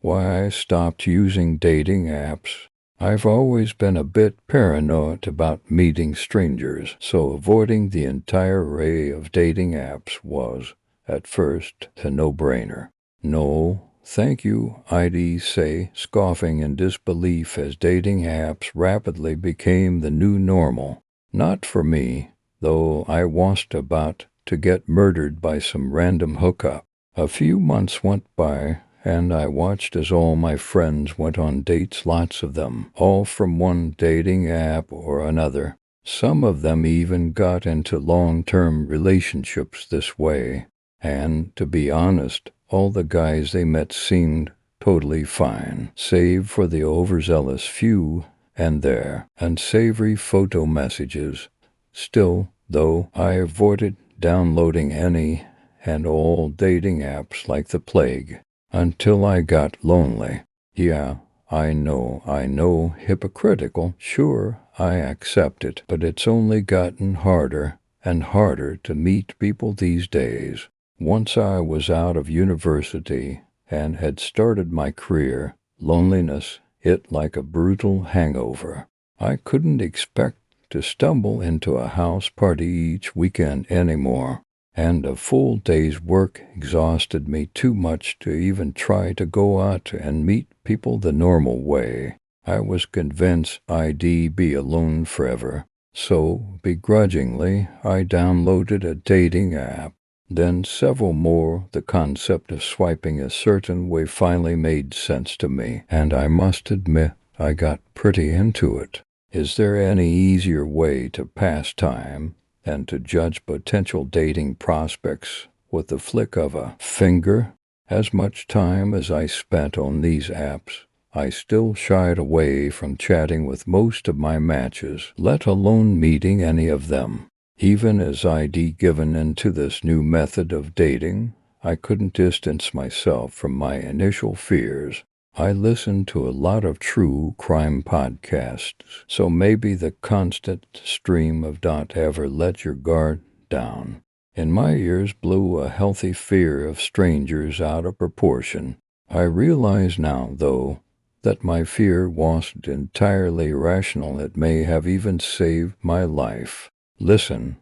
why I stopped using dating apps. I've always been a bit paranoid about meeting strangers, so avoiding the entire array of dating apps was, at first, a no-brainer. No, thank you, I'd say, scoffing in disbelief as dating apps rapidly became the new normal. Not for me, though I was about to get murdered by some random hookup. A few months went by, and I watched as all my friends went on dates, lots of them, all from one dating app or another. Some of them even got into long-term relationships this way. And, to be honest, all the guys they met seemed totally fine, save for the overzealous few and their unsavory photo messages. Still, though, I avoided downloading any and all dating apps like the plague, until I got lonely. Yeah, I know, hypocritical, sure, I accept it, but it's only gotten harder and harder to meet people these days. Once I was out of university and had started my career, loneliness hit like a brutal hangover. I couldn't expect to stumble into a house party each weekend anymore, and a full day's work exhausted me too much to even try to go out and meet people the normal way. I was convinced I'd be alone forever, so begrudgingly I downloaded a dating app. Then several more. The concept of swiping a certain way finally made sense to me, and I must admit I got pretty into it. Is there any easier way to pass time than to judge potential dating prospects with the flick of a finger? As much time as I spent on these apps, I still shied away from chatting with most of my matches, let alone meeting any of them. Even as I'd given into this new method of dating, I couldn't distance myself from my initial fears. I listened to a lot of true crime podcasts, so maybe the constant stream of "don't ever let your guard down" in my ears blew a healthy fear of strangers out of proportion. I realize now, though, that my fear wasn't entirely rational. It may have even saved my life. Listen,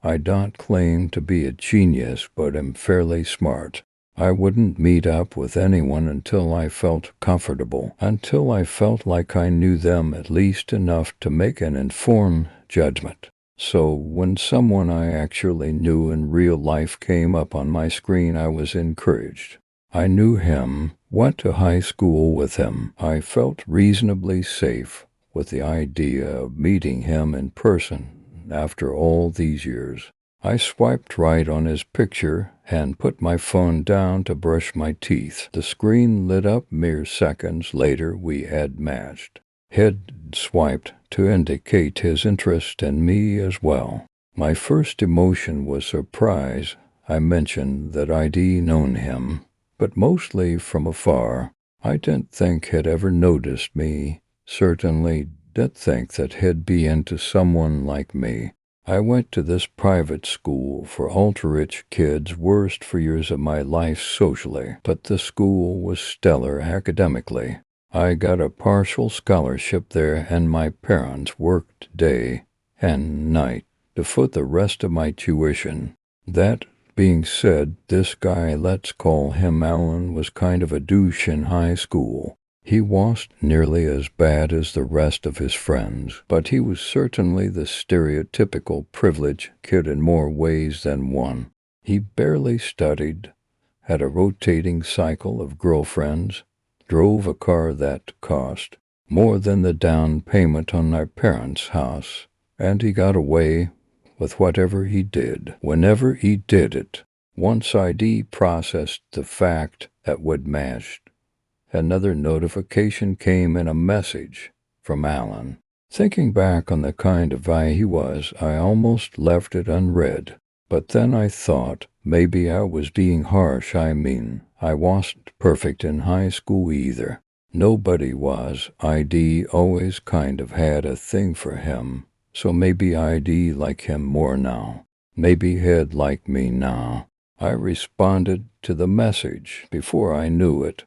I don't claim to be a genius, but am fairly smart. I wouldn't meet up with anyone until I felt comfortable, until I felt like I knew them at least enough to make an informed judgment. So when someone I actually knew in real life came up on my screen, I was encouraged. I knew him, went to high school with him. I felt reasonably safe with the idea of meeting him in person after all these years. I swiped right on his picture and put my phone down to brush my teeth. The screen lit up. Mere seconds later we had matched. He'd swiped to indicate his interest in me as well. My first emotion was surprise. I mentioned that I'd known him, but mostly from afar. I didn't think he'd ever noticed me. Certainly did think that he'd be into someone like me. I went to this private school for ultra-rich kids, worst 4 years of my life socially, but the school was stellar academically. I got a partial scholarship there, and my parents worked day and night to foot the rest of my tuition. That being said, this guy, let's call him Alan, was kind of a douche in high school. He wasn't nearly as bad as the rest of his friends, but he was certainly the stereotypical privileged kid in more ways than one. He barely studied, had a rotating cycle of girlfriends, drove a car that cost more than the down payment on our parents' house, and he got away with whatever he did, whenever he did it. Once I'd processed the fact that we'd matched, another notification came in, a message from Alan. Thinking back on the kind of guy he was, I almost left it unread. But then I thought, maybe I was being harsh. I mean, I wasn't perfect in high school either. Nobody was. I'd always kind of had a thing for him, so maybe I'd like him more now. Maybe he'd like me now. I responded to the message before I knew it.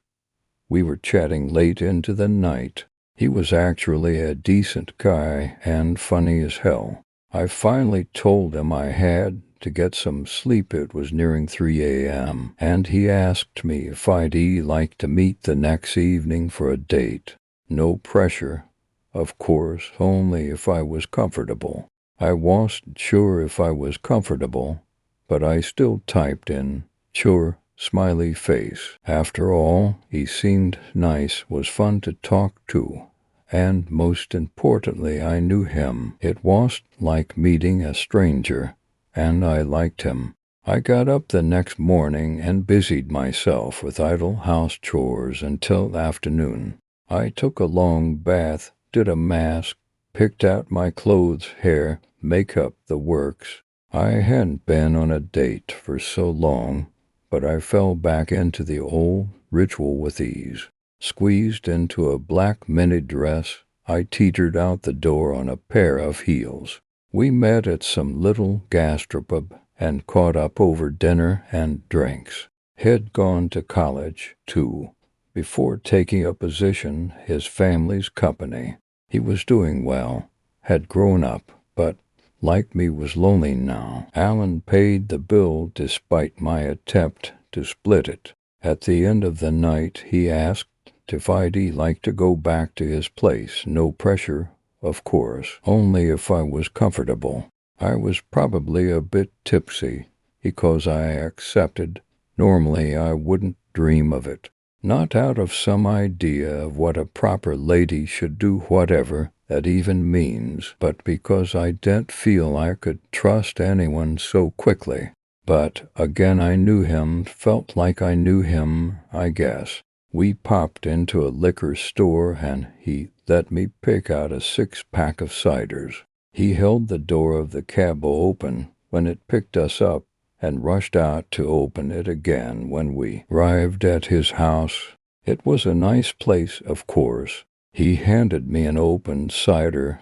We were chatting late into the night. He was actually a decent guy and funny as hell. I finally told him I had to get some sleep. It was nearing 3 a.m., and he asked me if I'd like to meet the next evening for a date. No pressure, of course, only if I was comfortable. I wasn't sure if I was comfortable, but I still typed in, "Sure," smiley face. After all, he seemed nice, was fun to talk to, and most importantly, I knew him. It wasn't like meeting a stranger, and I liked him. I got up the next morning and busied myself with idle house chores until afternoon. I took a long bath, did a mask, picked out my clothes, hair, makeup, the works. I hadn't been on a date for so long, but I fell back into the old ritual with ease. Squeezed into a black mini dress, I teetered out the door on a pair of heels. We met at some little gastropub and caught up over dinner and drinks. He'd gone to college, too, before taking a position his family's company. He was doing well, had grown up, but like me was lonely now. Alan paid the bill despite my attempt to split it. At the end of the night, he asked if I'd like to go back to his place. No pressure, of course, only if I was comfortable. I was probably a bit tipsy, because I accepted. Normally I wouldn't dream of it. Not out of some idea of what a proper lady should do, whatever that even means, but because I didn't feel I could trust anyone so quickly. But again, I knew him, felt like I knew him, I guess. We popped into a liquor store and he let me pick out a 6-pack of ciders. He held the door of the cab open when it picked us up and rushed out to open it again when we arrived at his house. It was a nice place, of course. He handed me an open cider,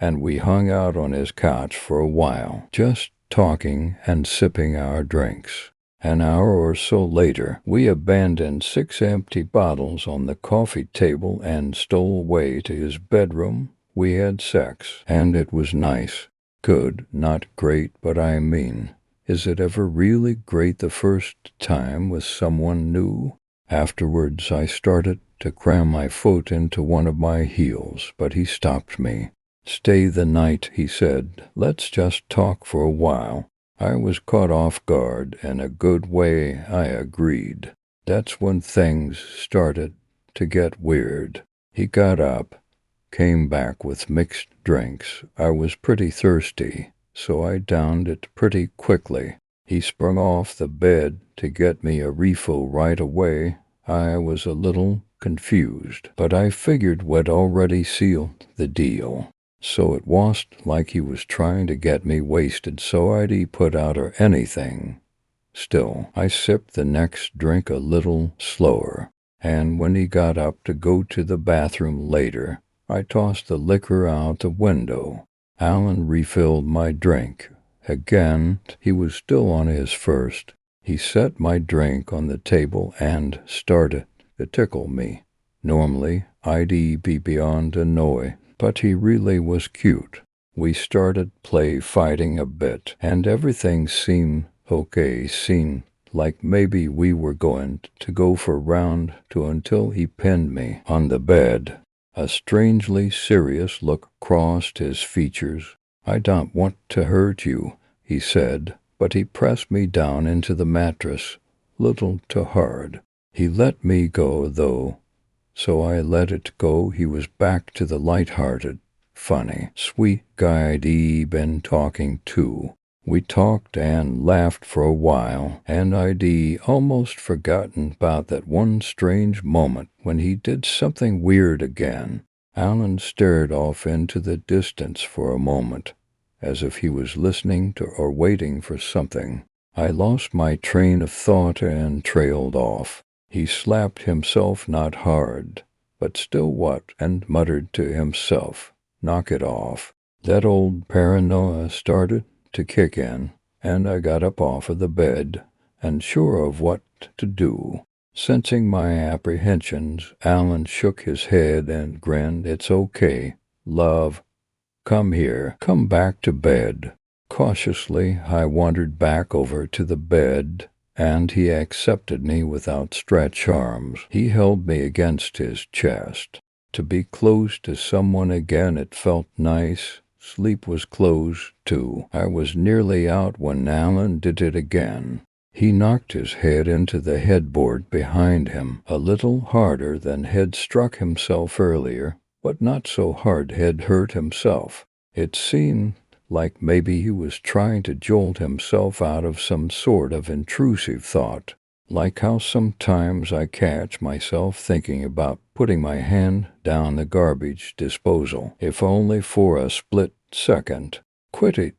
and we hung out on his couch for a while, just talking and sipping our drinks. An hour or so later, we abandoned 6 empty bottles on the coffee table and stole away to his bedroom. We had sex, and it was nice. Good, not great, but I mean, is it ever really great the first time with someone new? Afterwards, I started to cram my foot into one of my heels, but he stopped me. "Stay the night," he said. "Let's just talk for a while." I was caught off guard in a good way. I agreed. That's when things started to get weird. He got up, came back with mixed drinks. I was pretty thirsty, so I downed it pretty quickly. He sprung off the bed to get me a refill right away. I was a little confused, but I figured we'd already sealed the deal. So it wasn't like he was trying to get me wasted so I'd put out or anything. Still, I sipped the next drink a little slower, and when he got up to go to the bathroom later, I tossed the liquor out the window. Alan refilled my drink. Again, he was still on his first. He set my drink on the table and started to tickle me. Normally, I'd be beyond annoy, but he really was cute. We started fighting a bit, and everything seemed okay. Seemed like maybe we were going to go for round 2 until he pinned me on the bed. A strangely serious look crossed his features. "I don't want to hurt you," he said, but he pressed me down into the mattress, little too hard. He let me go, though, so I let it go. He was back to the light-hearted, funny, sweet guy I'd been talking to. We talked and laughed for a while, and I'd almost forgotten about that one strange moment when he did something weird again. Alan stared off into the distance for a moment, as if he was listening to or waiting for something. I lost my train of thought and trailed off. He slapped himself, not hard, but still what, and muttered to himself, "Knock it off." That old paranoia started to kick in, and I got up off of the bed, and sure of what to do. Sensing my apprehensions, Alan shook his head and grinned. "It's okay, love. Come here. Come back to bed." Cautiously, I wandered back over to the bed, and he accepted me with outstretched arms. He held me against his chest. To be close to someone again, it felt nice. Sleep was close, too. I was nearly out when Alan did it again. He knocked his head into the headboard behind him, a little harder than had struck himself earlier, but not so hard had hurt himself. It seemed like maybe he was trying to jolt himself out of some sort of intrusive thought, like how sometimes I catch myself thinking about putting my hand down the garbage disposal, if only for a split second. "Quit it.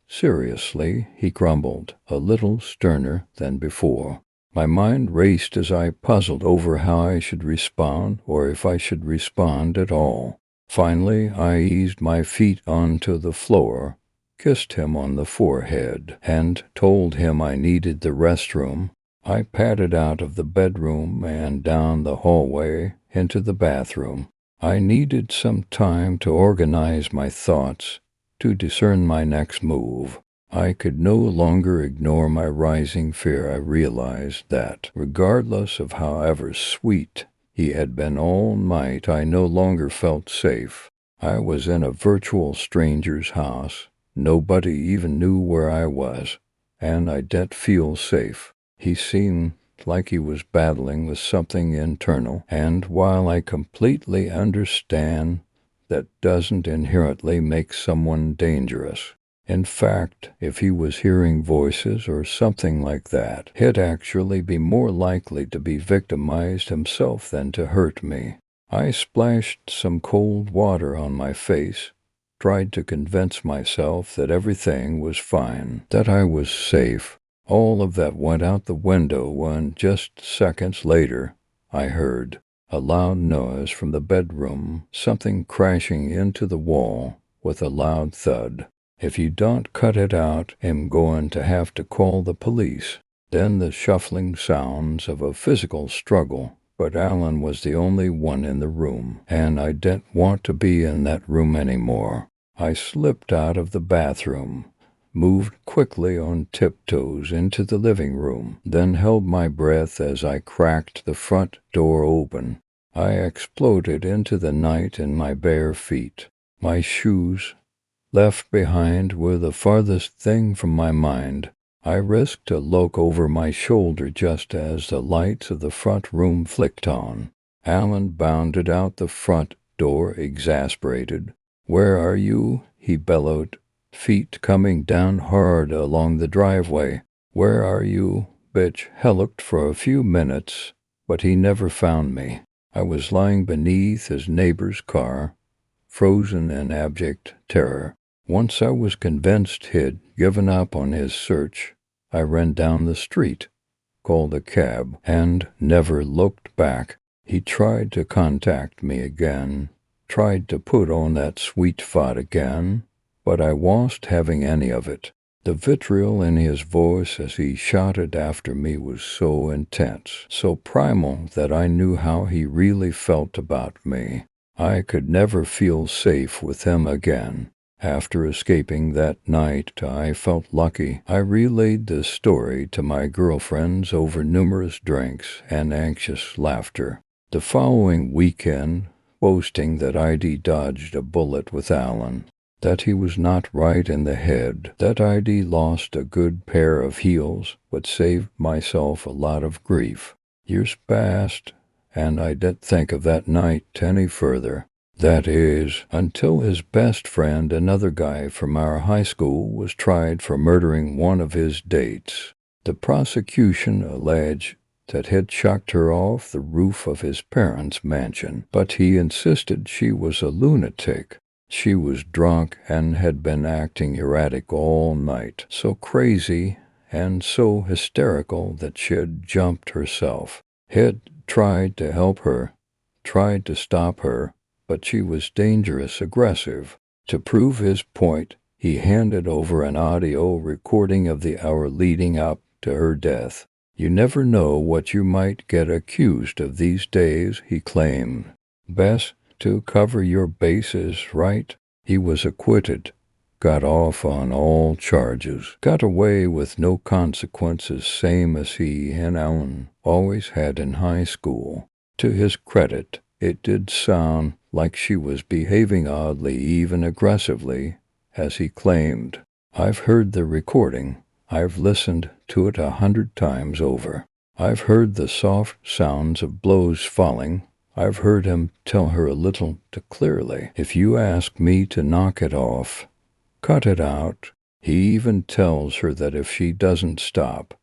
Seriously," he grumbled, a little sterner than before. My mind raced as I puzzled over how I should respond, or if I should respond at all. Finally, I eased my feet onto the floor, kissed him on the forehead, and told him I needed the restroom. I padded out of the bedroom and down the hallway into the bathroom. I needed some time to organize my thoughts, to discern my next move. I could no longer ignore my rising fear. I realized that, regardless of however sweet he had been all night, I no longer felt safe. I was in a virtual stranger's house. Nobody even knew where I was, and I didn't feel safe. He seemed like he was battling with something internal, and while I completely understand that doesn't inherently make someone dangerous. In fact, if he was hearing voices or something like that, he'd actually be more likely to be victimized himself than to hurt me. I splashed some cold water on my face, tried to convince myself that everything was fine, that I was safe. All of that went out the window when, just seconds later, I heard a loud noise from the bedroom, something crashing into the wall with a loud thud. "If you don't cut it out, I'm going to have to call the police." Then the shuffling sounds of a physical struggle, but Alan was the only one in the room, and I didn't want to be in that room anymore. I slipped out of the bathroom, moved quickly on tiptoes into the living room, then held my breath as I cracked the front door open. I exploded into the night in my bare feet. My shoes, left behind, were the farthest thing from my mind. I risked a look over my shoulder just as the lights of the front room flicked on. Alan bounded out the front door, exasperated. "Where are you?" he bellowed, feet coming down hard along the driveway. "Where are you, bitch?" He looked for a few minutes, but he never found me. I was lying beneath his neighbor's car, frozen in abject terror. Once I was convinced he'd given up on his search, I ran down the street, called a cab, and never looked back. He tried to contact me again, tried to put on that sweet fight again, but I wasn't having any of it. The vitriol in his voice as he shouted after me was so intense, so primal, that I knew how he really felt about me. I could never feel safe with him again. After escaping that night, I felt lucky. I relayed the story to my girlfriends over numerous drinks and anxious laughter. The following weekend, boasting that I'd dodged a bullet with Alan, that he was not right in the head, that I'd lost a good pair of heels, but saved myself a lot of grief. Years passed, and I didn't think of that night any further. That is, until his best friend, another guy from our high school, was tried for murdering one of his dates. The prosecution alleged that he'd chucked her off the roof of his parents' mansion, but he insisted she was a lunatic. She was drunk and had been acting erratic all night, so crazy and so hysterical that she'd jumped herself. He'd tried to help her, tried to stop her, but she was dangerous, aggressive. To prove his point, he handed over an audio recording of the hour leading up to her death. You never know what you might get accused of these days, he claimed. Best to cover your bases, right? He was acquitted, got off on all charges, got away with no consequences, same as he and Ellen always had in high school. To his credit, it did sound like she was behaving oddly, even aggressively, as he claimed. I've heard the recording. I've listened to it 100 times over. I've heard the soft sounds of blows falling. I've heard him tell her a little too clearly, if you ask me to knock it off, cut it out. He even tells her that if she doesn't stop,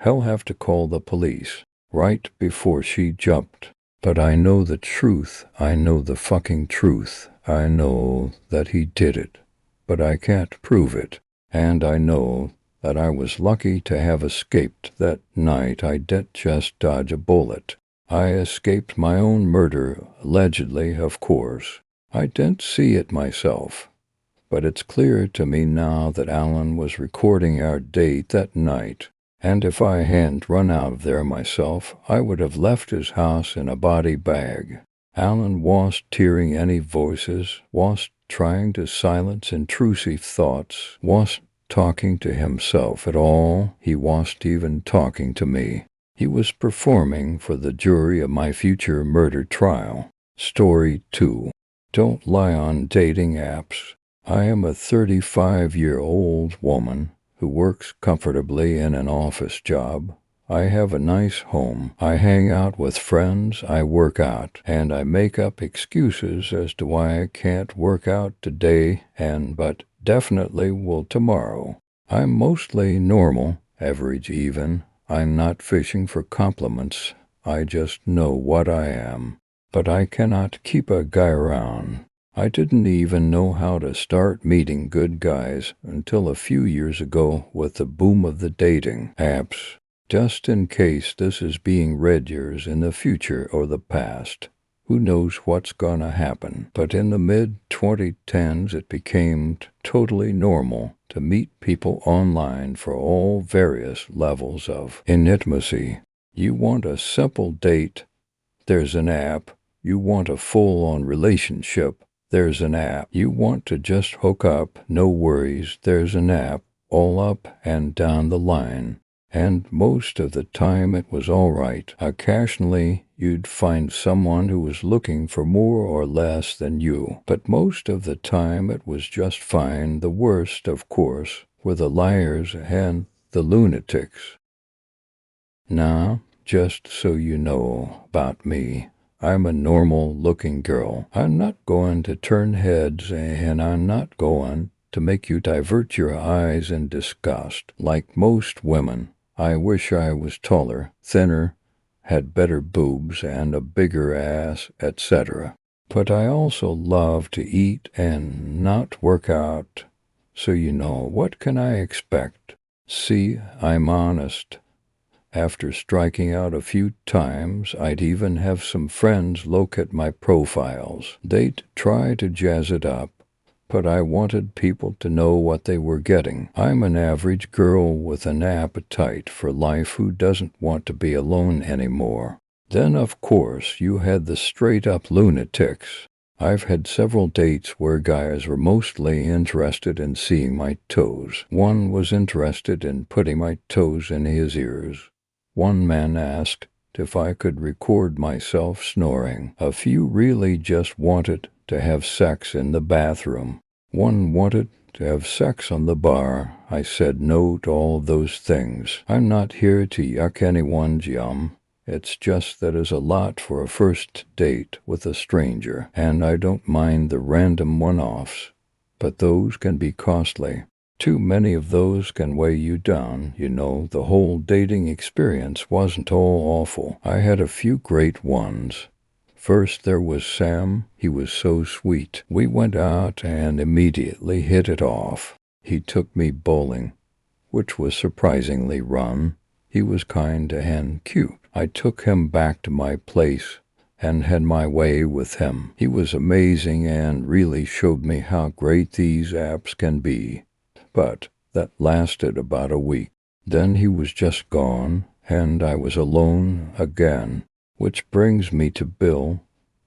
he'll have to call the police, right before she jumped. But I know the truth. I know the fucking truth. I know that he did it, but I can't prove it. And I know that I was lucky to have escaped that night. I did just dodge a bullet. I escaped my own murder, allegedly, of course. I didn't see it myself. But it's clear to me now that Alan was recording our date that night. And if I hadn't run out of there myself, I would have left his house in a body bag. Alan wasn't hearing any voices, wasn't trying to silence intrusive thoughts, wasn't talking to himself at all. He wasn't even talking to me. He was performing for the jury of my future murder trial. Story 2. Don't lie on dating apps. I am a 35-year-old woman who works comfortably in an office job. I have a nice home. I hang out with friends. I work out. And I make up excuses as to why I can't work out today but definitely will tomorrow. I'm mostly normal, average even. I'm not fishing for compliments. I just know what I am. But I cannot keep a guy around. I didn't even know how to start meeting good guys until a few years ago with the boom of the dating apps. Just in case this is being read years in the future or the past, who knows what's gonna happen. But in the mid-2010s it became totally normal to meet people online for all various levels of intimacy. You want a simple date, there's an app. You want a full-on relationship, there's an app. You want to just hook up, no worries, there's an app, all up and down the line. And most of the time it was all right. Occasionally you'd find someone who was looking for more or less than you. But most of the time it was just fine. The worst, of course, were the liars and the lunatics. Now, just so you know about me, I'm a normal-looking girl. I'm not going to turn heads, and I'm not going to make you divert your eyes in disgust like most women. I wish I was taller, thinner, had better boobs and a bigger ass, etc. But I also love to eat and not work out. So you know, what can I expect? See, I'm honest. After striking out a few times, I'd even have some friends look at my profiles. They'd try to jazz it up, but I wanted people to know what they were getting. I'm an average girl with an appetite for life who doesn't want to be alone anymore. Then, of course, you had the straight-up lunatics. I've had several dates where guys were mostly interested in seeing my toes. One was interested in putting my toes in his ears. One man asked if I could record myself snoring. A few really just wanted to have sex in the bathroom. One wanted to have sex on the bar. I said no to all of those things. I'm not here to yuck anyone's yum. It's just that is a lot for a first date with a stranger, and I don't mind the random one-offs, but those can be costly. Too many of those can weigh you down. You know, the whole dating experience wasn't all awful. I had a few great ones. First there was Sam. He was so sweet. We went out and immediately hit it off. He took me bowling, which was surprisingly run. He was kind and cute. I took him back to my place and had my way with him. He was amazing and really showed me how great these apps can be. But that lasted about a week. Then he was just gone, and I was alone again. Which brings me to Bill.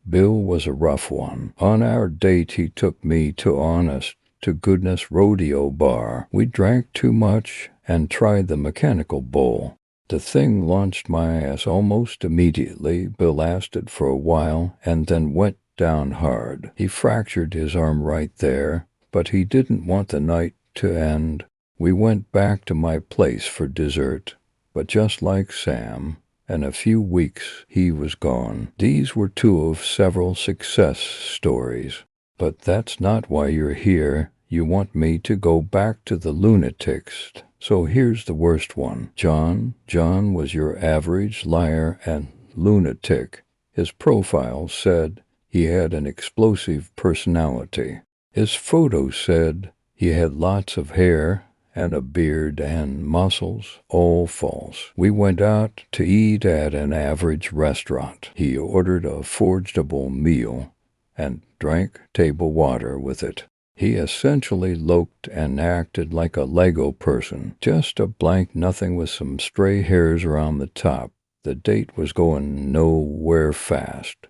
Bill was a rough one. On our date, he took me to honest-to-goodness rodeo bar. We drank too much and tried the mechanical bull. The thing launched my ass almost immediately. Bill lasted for a while and then went down hard. He fractured his arm right there, but he didn't want the night to end. We went back to my place for dessert, but just like Sam, in a few weeks he was gone. These were two of several success stories. But that's not why you're here. You want me to go back to the lunatics. So here's the worst one. John was your average liar and lunatic. His profile said he had an explosive personality. His photo said he had lots of hair and a beard and muscles. All false. We went out to eat at an average restaurant. He ordered a forgeable meal and drank table water with it. He essentially looked and acted like a Lego person, just a blank nothing with some stray hairs around the top. The date was going nowhere fast.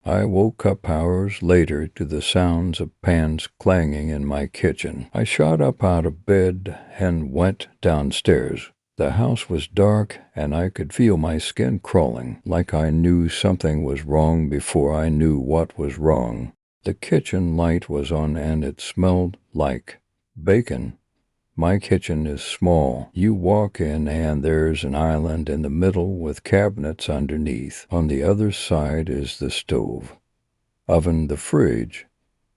I woke up hours later to the sounds of pans clanging in my kitchen. I shot up out of bed and went downstairs. The house was dark, and I could feel my skin crawling, like I knew something was wrong before I knew what was wrong. The kitchen light was on, and it smelled like bacon. My kitchen is small. You walk in, and there's an island in the middle with cabinets underneath. On the other side is the stove, oven, the fridge,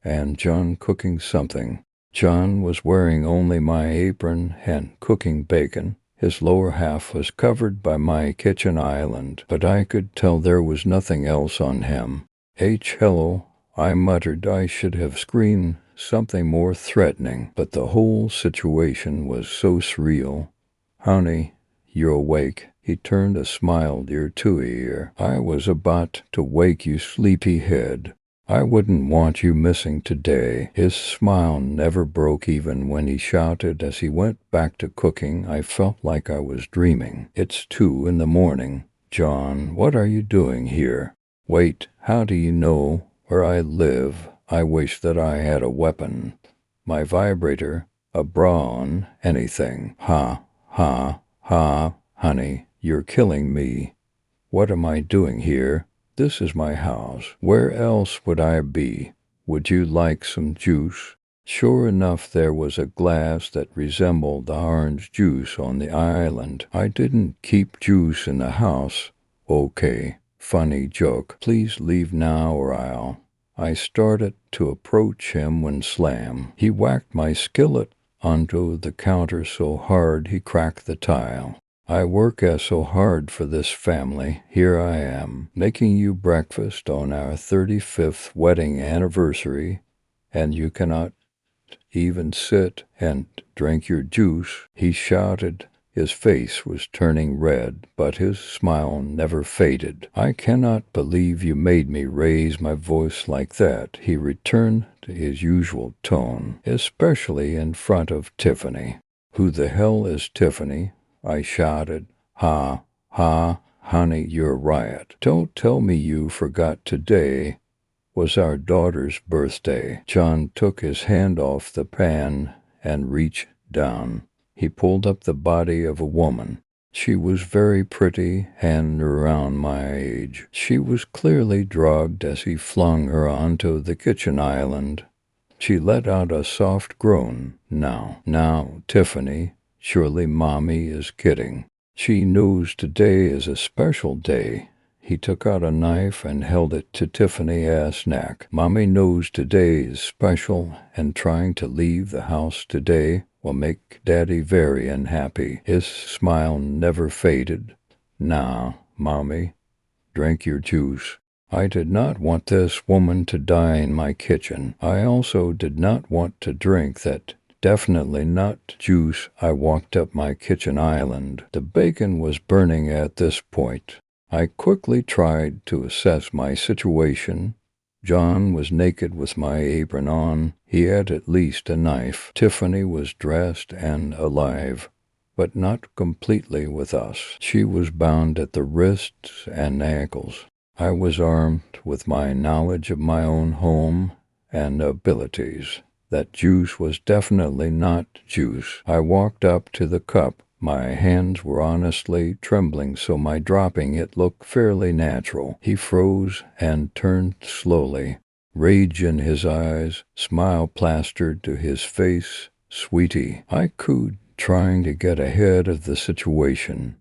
and John cooking something. John was wearing only my apron and cooking bacon. His lower half was covered by my kitchen island, but I could tell there was nothing else on him. Hello, I muttered. I should have screamed something more threatening, but the whole situation was so surreal. Honey, you're awake. He turned a smile ear to ear. I was about to wake you, sleepyhead. I wouldn't want you missing today. His smile never broke even when he shouted as he went back to cooking. I felt like I was dreaming. It's 2 a.m. John, what are you doing here? Wait, how do you know where I live? I wish that I had a weapon. My vibrator, a bra on, anything. Ha, ha, ha, honey, you're killing me. What am I doing here? This is my house. Where else would I be? Would you like some juice? Sure enough, there was a glass that resembled the orange juice on the island. I didn't keep juice in the house. Okay, funny joke. Please leave now or I'll... I started to approach him when slam. He whacked my skillet onto the counter so hard he cracked the tile. I work so hard for this family. Here I am, making you breakfast on our 35th wedding anniversary, and you cannot even sit and drink your juice. He shouted. His face was turning red, but his smile never faded. I cannot believe you made me raise my voice like that. He returned to his usual tone, especially in front of Tiffany. Who the hell is Tiffany? I shouted. Ha, ha, honey, you're a riot. Don't tell me you forgot today was our daughter's birthday. John took his hand off the pan and reached down. He pulled up the body of a woman. She was very pretty and around my age. She was clearly drugged as he flung her onto the kitchen island. She let out a soft groan. Now, Tiffany, surely Mommy is kidding. She knows today is a special day. He took out a knife and held it to Tiffany's neck. Mommy knows today is special, and trying to leave the house today will make Daddy very unhappy. His smile never faded. Now, Mommy, drink your juice. I did not want this woman to die in my kitchen. I also did not want to drink that. Definitely not juice. I walked up my kitchen island. The bacon was burning at this point. I quickly tried to assess my situation. John was naked with my apron on. He had at least a knife. Tiffany was dressed and alive. but not completely with us. She was bound at the wrists and ankles. I was armed with my knowledge of my own home and abilities. That juice was definitely not juice. I walked up to the cup. My hands were honestly trembling, so my dropping it looked fairly natural. He froze and turned slowly, rage in his eyes, smile plastered to his face. "Sweetie," I cooed, trying to get ahead of the situation.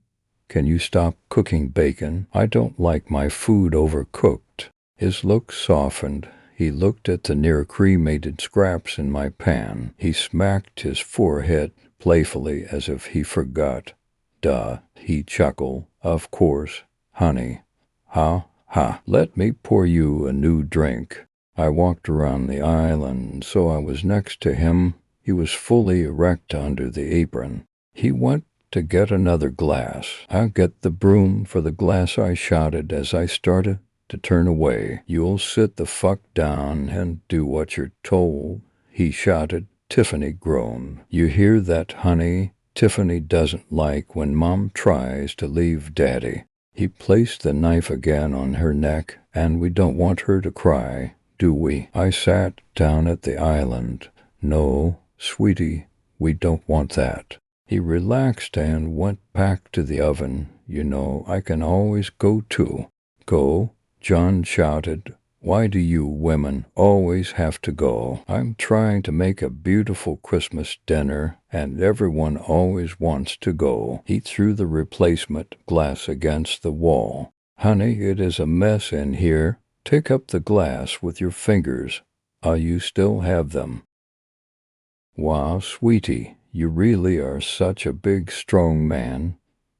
"Can you stop cooking bacon? I don't like my food overcooked." His look softened. He looked at the near cremated scraps in my pan. He smacked his forehead playfully as if he forgot. "Duh," he chuckled. "Of course, honey. Ha, ha. Let me pour you a new drink." I walked around the island, so I was next to him. He was fully erect under the apron. He went to get another glass. "I'll get the broom for the glass," I shouted as I started to turn away. "You'll sit the fuck down and do what you're told," he shouted. Tiffany groaned. "You hear that, honey? Tiffany doesn't like when Mom tries to leave Daddy." He placed the knife again on her neck, "and we don't want her to cry, do we?" I sat down at the island. "No, sweetie, we don't want that." He relaxed and went back to the oven. "You know, I can always go too." "Go?" John shouted. "Why do you women always have to go? I'm trying to make a beautiful Christmas dinner, and everyone always wants to go." He threw the replacement glass against the wall. "Honey, it is a mess in here. Take up the glass with your fingers. You still have them." "Wow, sweetie, you really are such a big, strong man.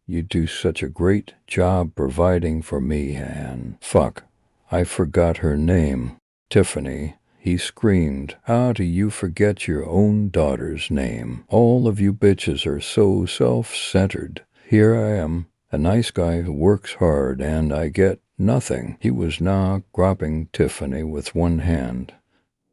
You do such a great job providing for me and—" "Fuck, I forgot her name. Tiffany," he screamed. "How do you forget your own daughter's name? All of you bitches are so self-centered. Here I am, a nice guy who works hard, and I get nothing." He was now grabbing Tiffany with one hand,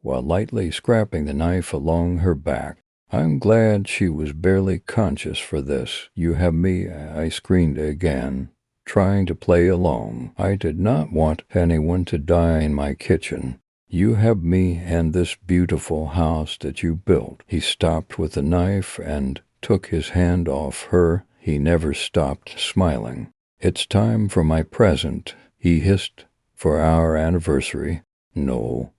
while lightly scraping the knife along her back. I'm glad she was barely conscious for this. "You have me," I screamed again, trying to play along. I did not want anyone to die in my kitchen. "You have me and this beautiful house that you built." He stopped with the knife and took his hand off her. He never stopped smiling. "It's time for my present," he hissed. "For our anniversary." "No,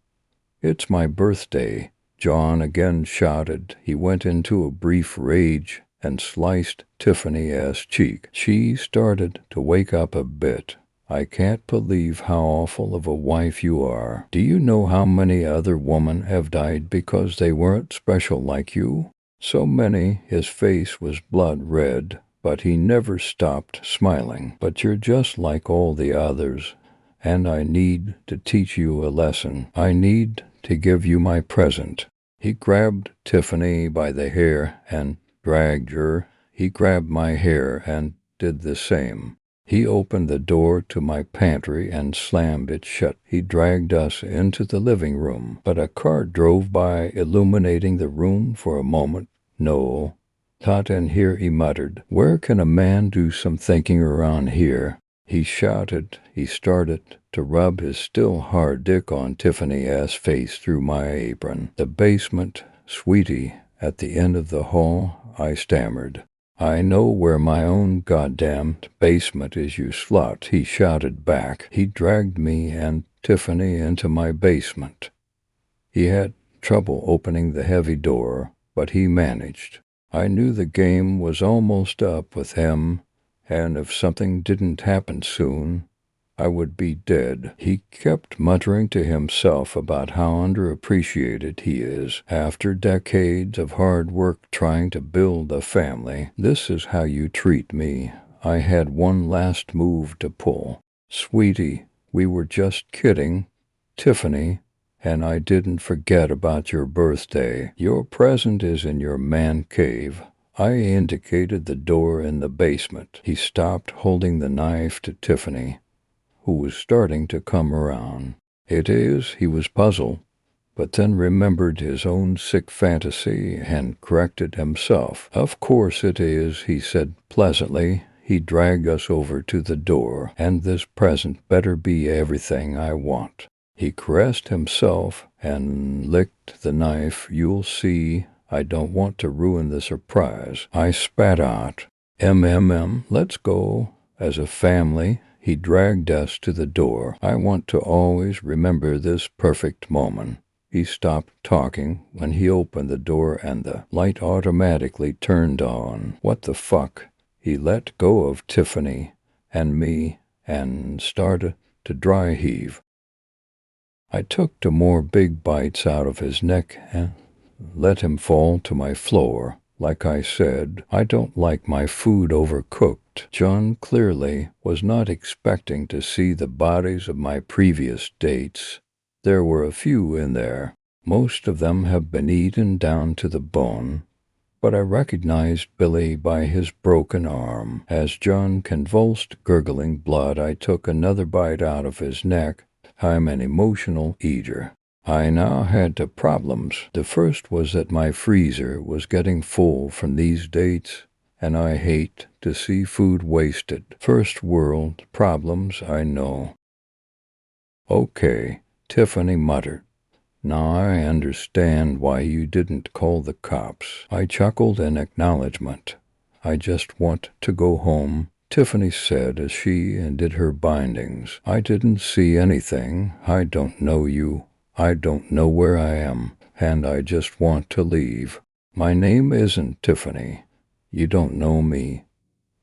it's my birthday," John again shouted. He went into a brief rage and sliced Tiffany's cheek. She started to wake up a bit. "I can't believe how awful of a wife you are. Do you know how many other women have died because they weren't special like you? So many." His face was blood red, but he never stopped smiling. "But you're just like all the others, and I need to teach you a lesson. I need to give you my present." He grabbed Tiffany by the hair and dragged her. He grabbed my hair and did the same. He opened the door to my pantry and slammed it shut. He dragged us into the living room, but a car drove by, illuminating the room for a moment. "No, not in here," he muttered. "Where can a man do some thinking around here?" He shouted. He started to rub his still hard dick on Tiffany's face through my apron. "The basement, sweetie, at the end of the hall," I stammered. "I know where my own goddamned basement is, you slut," he shouted back. He dragged me and Tiffany into my basement. He had trouble opening the heavy door, but he managed. I knew the game was almost up with him, and if something didn't happen soon, I would be dead. He kept muttering to himself about how underappreciated he is. "After decades of hard work trying to build a family, this is how you treat me." I had one last move to pull. "Sweetie, we were just kidding. Tiffany, and I didn't forget about your birthday. Your present is in your man cave." I indicated the door in the basement. He stopped, holding the knife to Tiffany, who was starting to come around. "It is?" He was puzzled. but then remembered his own sick fantasy and corrected himself. "Of course it is," he said pleasantly. He dragged us over to the door. "And this present better be everything I want." He caressed himself and licked the knife. "You'll see. I don't want to ruin the surprise." I spat out, Let's go." As a family, he dragged us to the door. "I want to always remember this perfect moment." He stopped talking when he opened the door and the light automatically turned on. "What the fuck?" He let go of Tiffany and me and started to dry heave. I took 2 more big bites out of his neck and let him fall to my floor. Like I said, I don't like my food overcooked. John clearly was not expecting to see the bodies of my previous dates. There were a few in there. Most of them have been eaten down to the bone. But I recognized Billy by his broken arm. As John convulsed, gurgling blood, I took another bite out of his neck. I'm an emotional eater. I now had 2 problems. The first was that my freezer was getting full from these dates, and I hate to see food wasted. First world problems, I know. "Okay," Tiffany muttered. "Now I understand why you didn't call the cops." I chuckled in acknowledgement. "I just want to go home," Tiffany said as she did her bindings. "I didn't see anything. I don't know you. I don't know where I am, and I just want to leave. My name isn't Tiffany. You don't know me.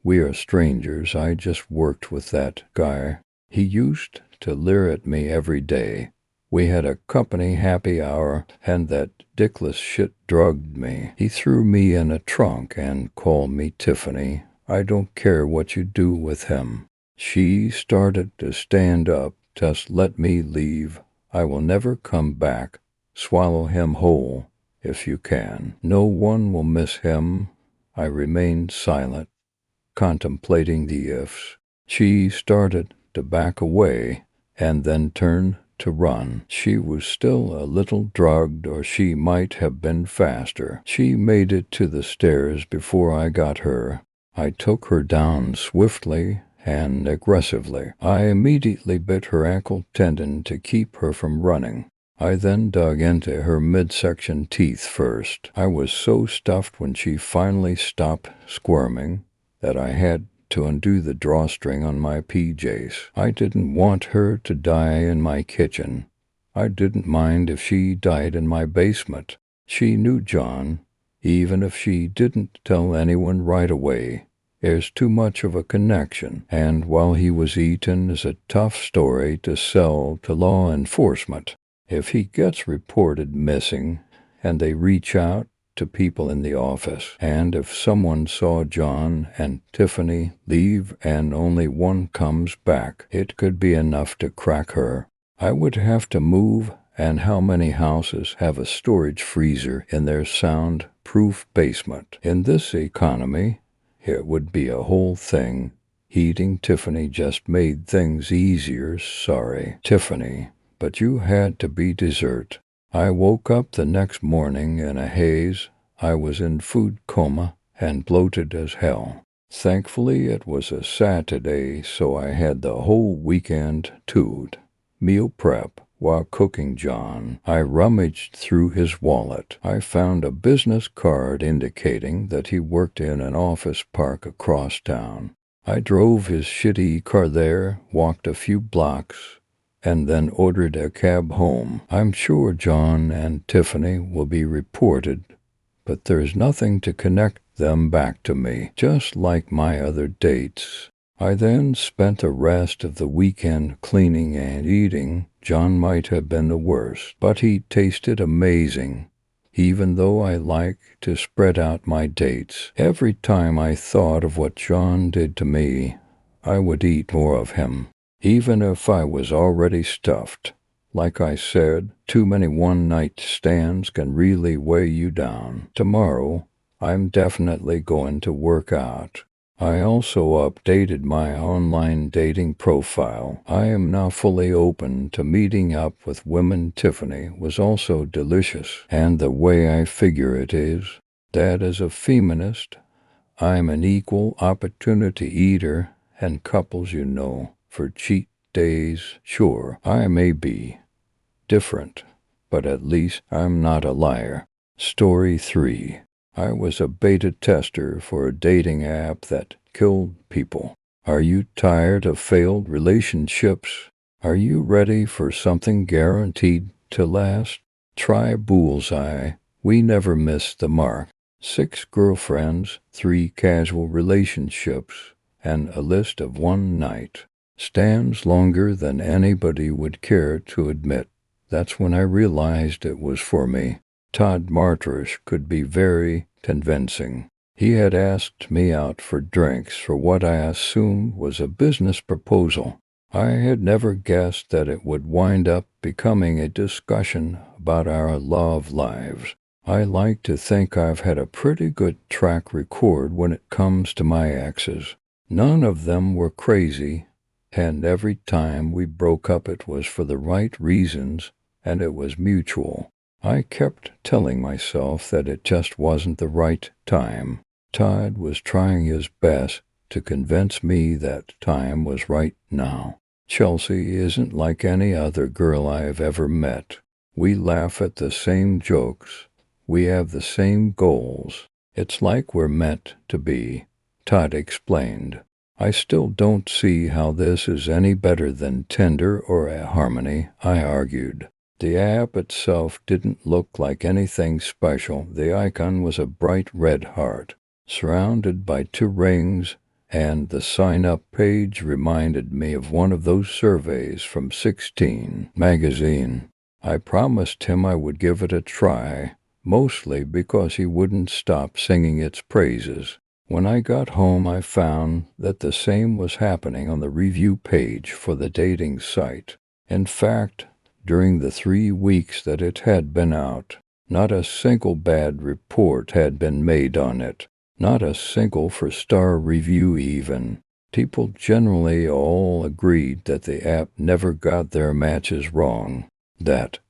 We are strangers. I just worked with that guy. He used to leer at me every day. We had a company happy hour, and that dickless shit drugged me. He threw me in a trunk and called me Tiffany. I don't care what you do with him." She started to stand up. "Just let me leave. I will never come back. Swallow him whole, if you can. No one will miss him." I remained silent, contemplating the ifs. She started to back away and then turned to run. She was still a little drugged, or she might have been faster. She made it to the stairs before I got her. I took her down swiftly and aggressively. I immediately bit her ankle tendon to keep her from running. I then dug into her midsection teeth first. I was so stuffed when she finally stopped squirming that I had to undo the drawstring on my PJs. I didn't want her to die in my kitchen. I didn't mind if she died in my basement. She knew John, even if she didn't tell anyone right away. There's too much of a connection, and while he was eaten is a tough story to sell to law enforcement. If he gets reported missing, and they reach out to people in the office, and if someone saw John and Tiffany leave and only one comes back, it could be enough to crack her. I would have to move, and how many houses have a storage freezer in their sound-proof basement? In this economy, it would be a whole thing. Eating Tiffany just made things easier. Sorry, Tiffany, but you had to be dessert. I woke up the next morning in a haze. I was in food coma and bloated as hell. Thankfully, it was a Saturday, so I had the whole weekend to meal prep while cooking John. I rummaged through his wallet. I found a business card indicating that he worked in an office park across town. I drove his shitty car there, walked a few blocks, and then ordered a cab home. I'm sure John and Tiffany will be reported, but there's nothing to connect them back to me, just like my other dates. I then spent the rest of the weekend cleaning and eating. John might have been the worst, but he tasted amazing. Even though I like to spread out my dates, every time I thought of what John did to me, I would eat more of him, even if I was already stuffed. Like I said, too many one-night stands can really weigh you down. Tomorrow, I'm definitely going to work out. I also updated my online dating profile. I am now fully open to meeting up with women. Tiffany was also delicious, and the way I figure it is that as a feminist, I'm an equal opportunity eater, and couples, for cheat days, sure, I may be different, but at least I'm not a liar. Story 3. I was a beta tester for a dating app that killed people. Are you tired of failed relationships? Are you ready for something guaranteed to last? Try Bullseye. We never miss the mark. 6 girlfriends, 3 casual relationships, and a list of one night stands longer than anybody would care to admit. That's when I realized it was for me. Todd Martrish could be very convincing. He had asked me out for drinks for what I assumed was a business proposal. I had never guessed that it would wind up becoming a discussion about our love lives. I like to think I've had a pretty good track record when it comes to my exes. None of them were crazy, and every time we broke up it was for the right reasons, and it was mutual. I kept telling myself that it just wasn't the right time. Todd was trying his best to convince me that time was right now. Chelsea isn't like any other girl I've ever met. We laugh at the same jokes. We have the same goals. It's like we're meant to be, Todd explained. I still don't see how this is any better than Tinder or Harmony, I argued. The app itself didn't look like anything special. The icon was a bright red heart, surrounded by 2 rings, and the sign-up page reminded me of one of those surveys from 16 magazine. I promised him I would give it a try, mostly because he wouldn't stop singing its praises. When I got home, I found that the same was happening on the review page for the dating site. In fact, during the 3 weeks that it had been out, not a single bad report had been made on it, not a single 4-star review even. People generally all agreed that the app never got their matches wrong. That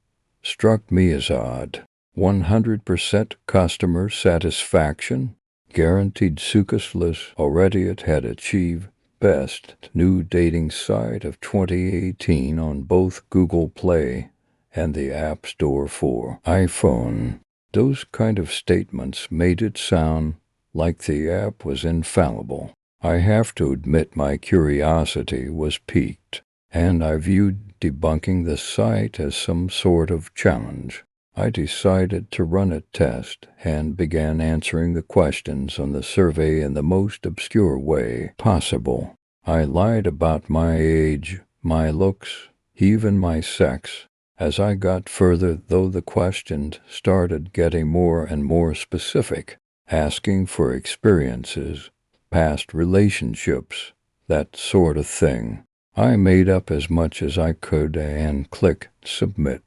struck me as odd. 100% customer satisfaction? Guaranteed success. Already it had achieved Best New Dating Site of 2018 on both Google Play and the App Store for iPhone. Those kind of statements made it sound like the app was infallible. I have to admit my curiosity was piqued, and I viewed debunking the site as some sort of challenge. I decided to run a test and began answering the questions on the survey in the most obscure way possible. I lied about my age, my looks, even my sex. As I got further, though, the questions started getting more and more specific, asking for experiences, past relationships, that sort of thing. I made up as much as I could and clicked submit.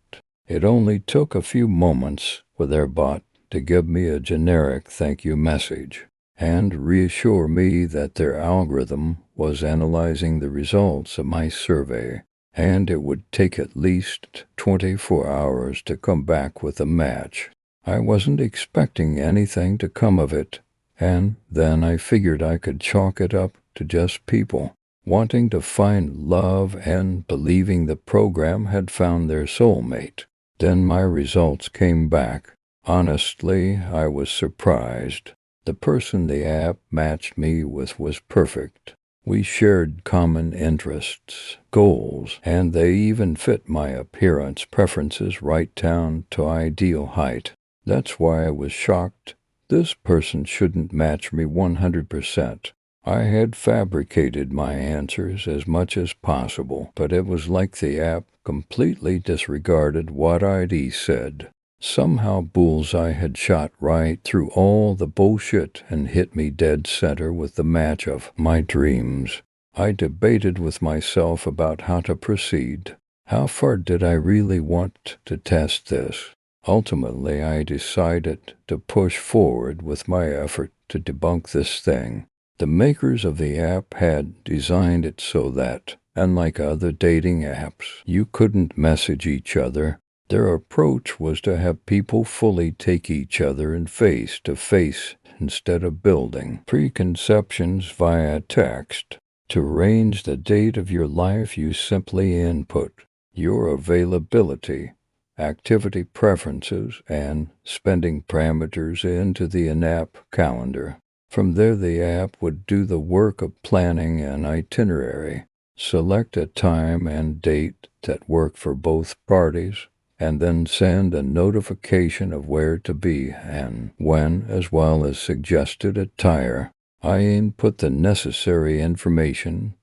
It only took a few moments for their bot to give me a generic thank you message and reassure me that their algorithm was analyzing the results of my survey, and it would take at least 24 hours to come back with a match. I wasn't expecting anything to come of it, and then I figured I could chalk it up to just people wanting to find love and believing the program had found their soulmate. Then my results came back. Honestly, I was surprised. The person the app matched me with was perfect. We shared common interests, goals, and they even fit my appearance preferences right down to ideal height. That's why I was shocked. This person shouldn't match me 100%. I had fabricated my answers as much as possible, but it was like the app completely disregarded what I'd said. Somehow Bullseye had shot right through all the bullshit and hit me dead center with the match of my dreams. I debated with myself about how to proceed. How far did I really want to test this? Ultimately, I decided to push forward with my effort to debunk this thing. The makers of the app had designed it so that, unlike other dating apps, you couldn't message each other. Their approach was to have people fully take each other in face-to-face instead of building preconceptions via text. To arrange the date of your life, you simply input your availability, activity preferences, and spending parameters into the in-app calendar. From there, the app would do the work of planning an itinerary, select a time and date that work for both parties, and then send a notification of where to be and when, as well as suggested attire. I input the necessary information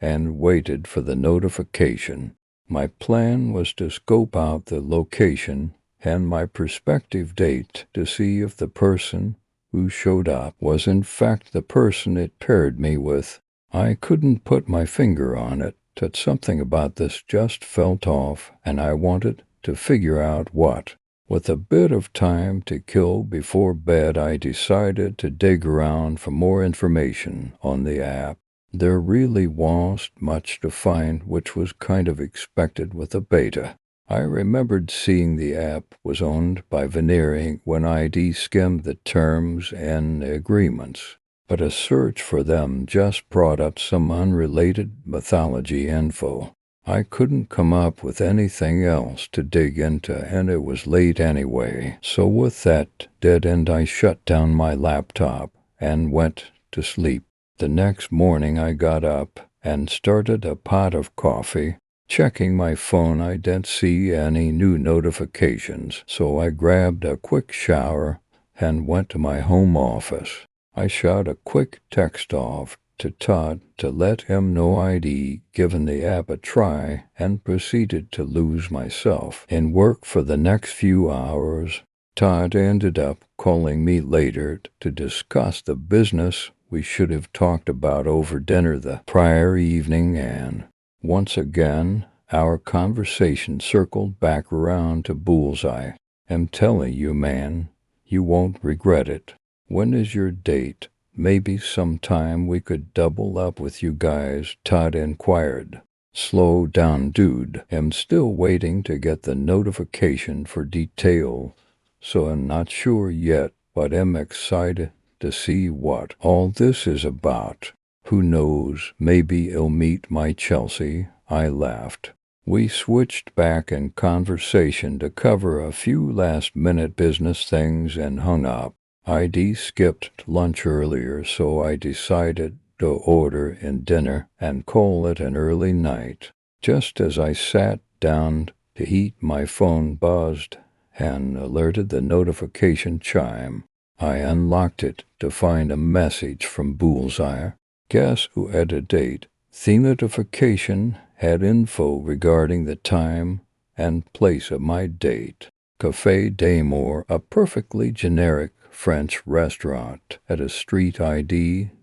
and waited for the notification. My plan was to scope out the location and my prospective date to see if the person who showed up was in fact the person it paired me with. I couldn't put my finger on it, but something about this just felt off, and I wanted to figure out what. With a bit of time to kill before bed, I decided to dig around for more information on the app. There really wasn't much to find, which was kind of expected with a beta. I remembered seeing the app was owned by Veneering when I skimmed the terms and agreements, but a search for them just brought up some unrelated mythology info. I couldn't come up with anything else to dig into, and it was late anyway. So with that dead end, I shut down my laptop and went to sleep. The next morning I got up and started a pot of coffee. Checking my phone, I didn't see any new notifications, so I grabbed a quick shower and went to my home office. I shot a quick text off to Todd to let him know I'd given the app a try and proceeded to lose myself in work for the next few hours. Todd ended up calling me later to discuss the business we should have talked about over dinner the prior evening, and once again, our conversation circled back around to Bullseye. I'm telling you, man, you won't regret it. When is your date? Maybe sometime we could double up with you guys, Todd inquired. Slow down, dude. I'm still waiting to get the notification for detail, so I'm not sure yet, but I'm excited to see what all this is about. Who knows, maybe it'll meet my Chelsea, I laughed. We switched back in conversation to cover a few last-minute business things and hung up. I'd skipped lunch earlier, so I decided to order in dinner and call it an early night. Just as I sat down to eat, my phone buzzed and alerted the notification chime. I unlocked it to find a message from Bullseye. Guess who had a date? The notification had info regarding the time and place of my date. Café Daymore, a perfectly generic French restaurant at a street I'd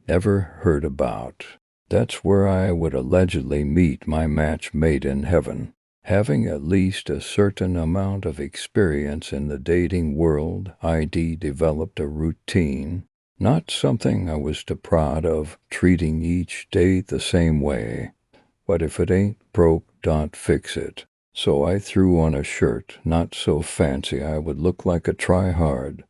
never heard about. That's where I would allegedly meet my match made in heaven. Having at least a certain amount of experience in the dating world, I'd developed a routine. Not something I was too proud of, treating each date the same way. But if it ain't broke, don't fix it. So I threw on a shirt, not so fancy I would look like a try-hard,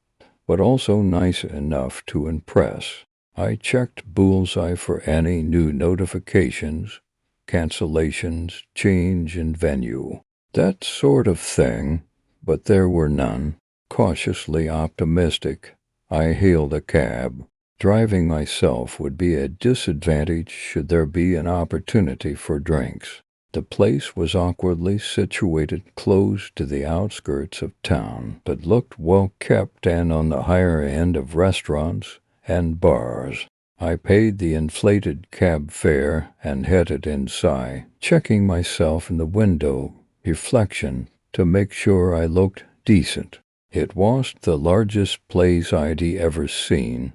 but also nice enough to impress. I checked Bullseye for any new notifications, cancellations, change in venue, that sort of thing, but there were none. Cautiously optimistic, I hailed a cab. Driving myself would be a disadvantage should there be an opportunity for drinks. The place was awkwardly situated close to the outskirts of town, but looked well kept and on the higher end of restaurants and bars. I paid the inflated cab fare and headed inside, checking myself in the window reflection to make sure I looked decent. It wasn't the largest place I'd ever seen,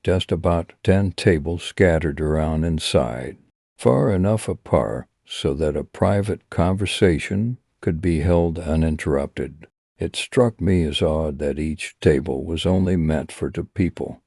just about 10 tables scattered around inside, far enough apart so that a private conversation could be held uninterrupted. It struck me as odd that each table was only meant for two people,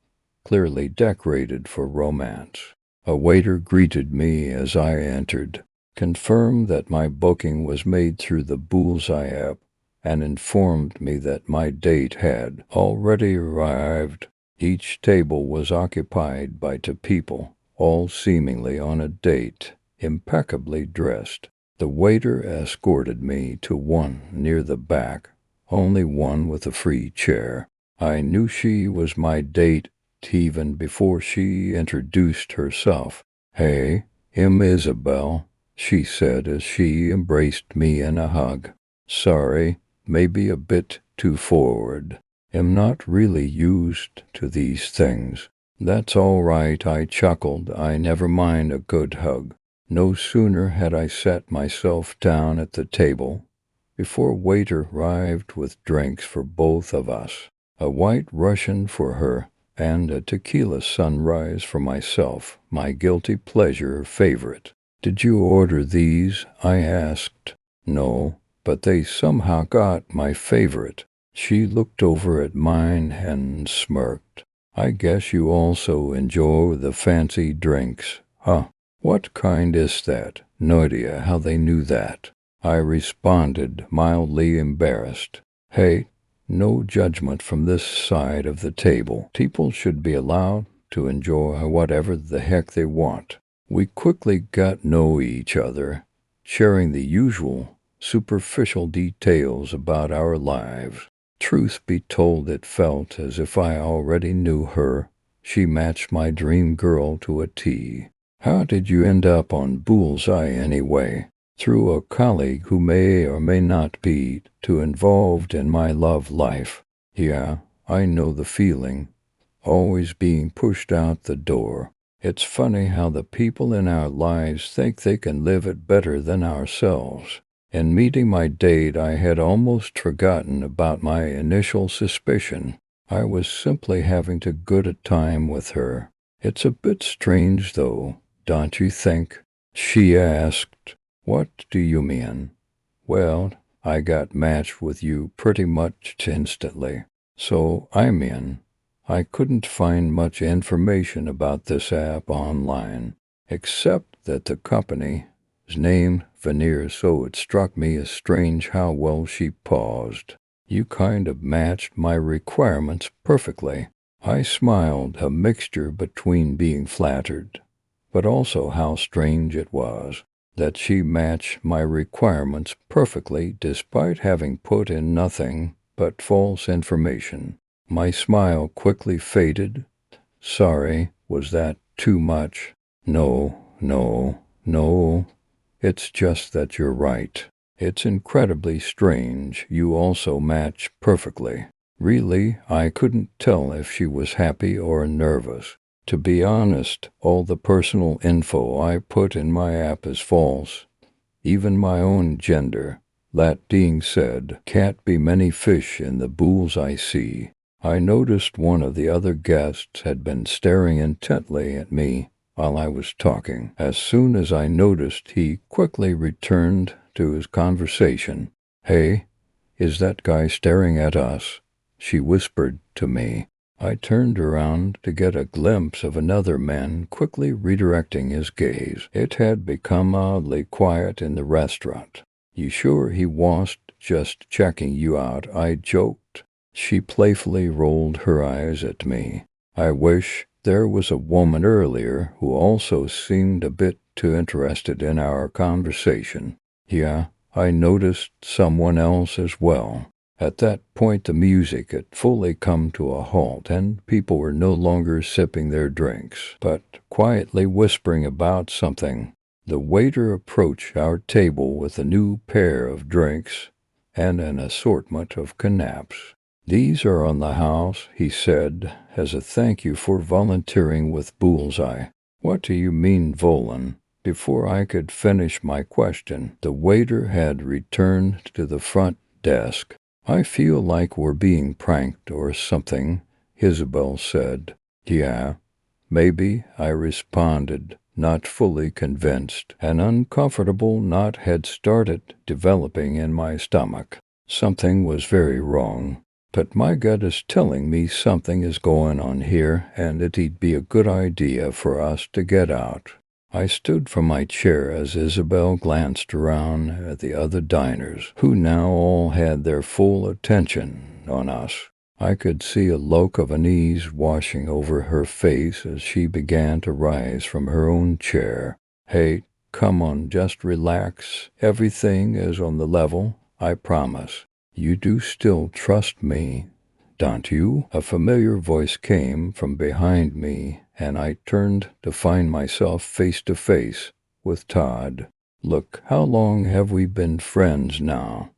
clearly decorated for romance. A waiter greeted me as I entered, confirmed that my booking was made through the Bullseye app, and informed me that my date had already arrived. Each table was occupied by two people, all seemingly on a date, impeccably dressed. The waiter escorted me to one near the back, only one with a free chair. I knew she was my date even before she introduced herself. "Hey, I'm Isabel," she said as she embraced me in a hug. "Sorry, maybe a bit too forward. I'm not really used to these things." "That's all right," I chuckled. "I never mind a good hug." No sooner had I set myself down at the table before a waiter arrived with drinks for both of us. A white Russian for her, and a tequila sunrise for myself, my guilty pleasure favorite. "Did you order these?" I asked. "No, but they somehow got my favorite." She looked over at mine and smirked. "I guess you also enjoy the fancy drinks, huh?" "What kind is that?" No idea how they knew that. I responded, mildly embarrassed. "Hey, no judgment from this side of the table. People should be allowed to enjoy whatever the heck they want." We quickly got to know each other, sharing the usual superficial details about our lives. Truth be told, it felt as if I already knew her. She matched my dream girl to a T. "How did you end up on Bullseye anyway?" "Through a colleague who may or may not be too involved in my love life." "Yeah, I know the feeling. Always being pushed out the door. It's funny how the people in our lives think they can live it better than ourselves." In meeting my date, I had almost forgotten about my initial suspicion. I was simply having too good a time with her. "It's a bit strange, though, don't you think?" she asked. "What do you mean?" "Well, I got matched with you pretty much instantly. So I'm in. I couldn't find much information about this app online, except that the company's name Veneer, so it struck me as strange how well she paused. You kind of matched my requirements perfectly." I smiled, a mixture between being flattered, but also how strange it was that she matched my requirements perfectly despite having put in nothing but false information. My smile quickly faded. "Sorry, was that too much?" No. It's just that you're right. It's incredibly strange. You also match perfectly." Really, I couldn't tell if she was happy or nervous. To be honest, all the personal info I put in my app is false, even my own gender. That being said, can't be many fish in the Bullseye sea. I noticed one of the other guests had been staring intently at me while I was talking. As soon as I noticed, he quickly returned to his conversation. "Hey, is that guy staring at us?" she whispered to me. I turned around to get a glimpse of another man quickly redirecting his gaze. It had become oddly quiet in the restaurant. "You sure he wasn't just checking you out?" I joked. She playfully rolled her eyes at me. "I wish there was a woman earlier who also seemed a bit too interested in our conversation." "Yeah, I noticed someone else as well." At that point, the music had fully come to a halt, and people were no longer sipping their drinks, but quietly whispering about something. The waiter approached our table with a new pair of drinks and an assortment of canapes. "These are on the house," he said, "as a thank you for volunteering with Bullseye." "What do you mean, Volan?" Before I could finish my question, the waiter had returned to the front desk. "I feel like we're being pranked or something," Isabel said. "Yeah, maybe," I responded, not fully convinced. An uncomfortable knot had started developing in my stomach. Something was very wrong. but my gut is telling me something is going on here, and it'd be a good idea for us to get out. I stood from my chair as Isabel glanced around at the other diners, who now all had their full attention on us. I could see a look of unease washing over her face as she began to rise from her own chair. Hey, come on, just relax. Everything is on the level, I promise. You do still trust me, don't you? A familiar voice came from behind me, and I turned to find myself face to face with Todd. Look, how long have we been friends now?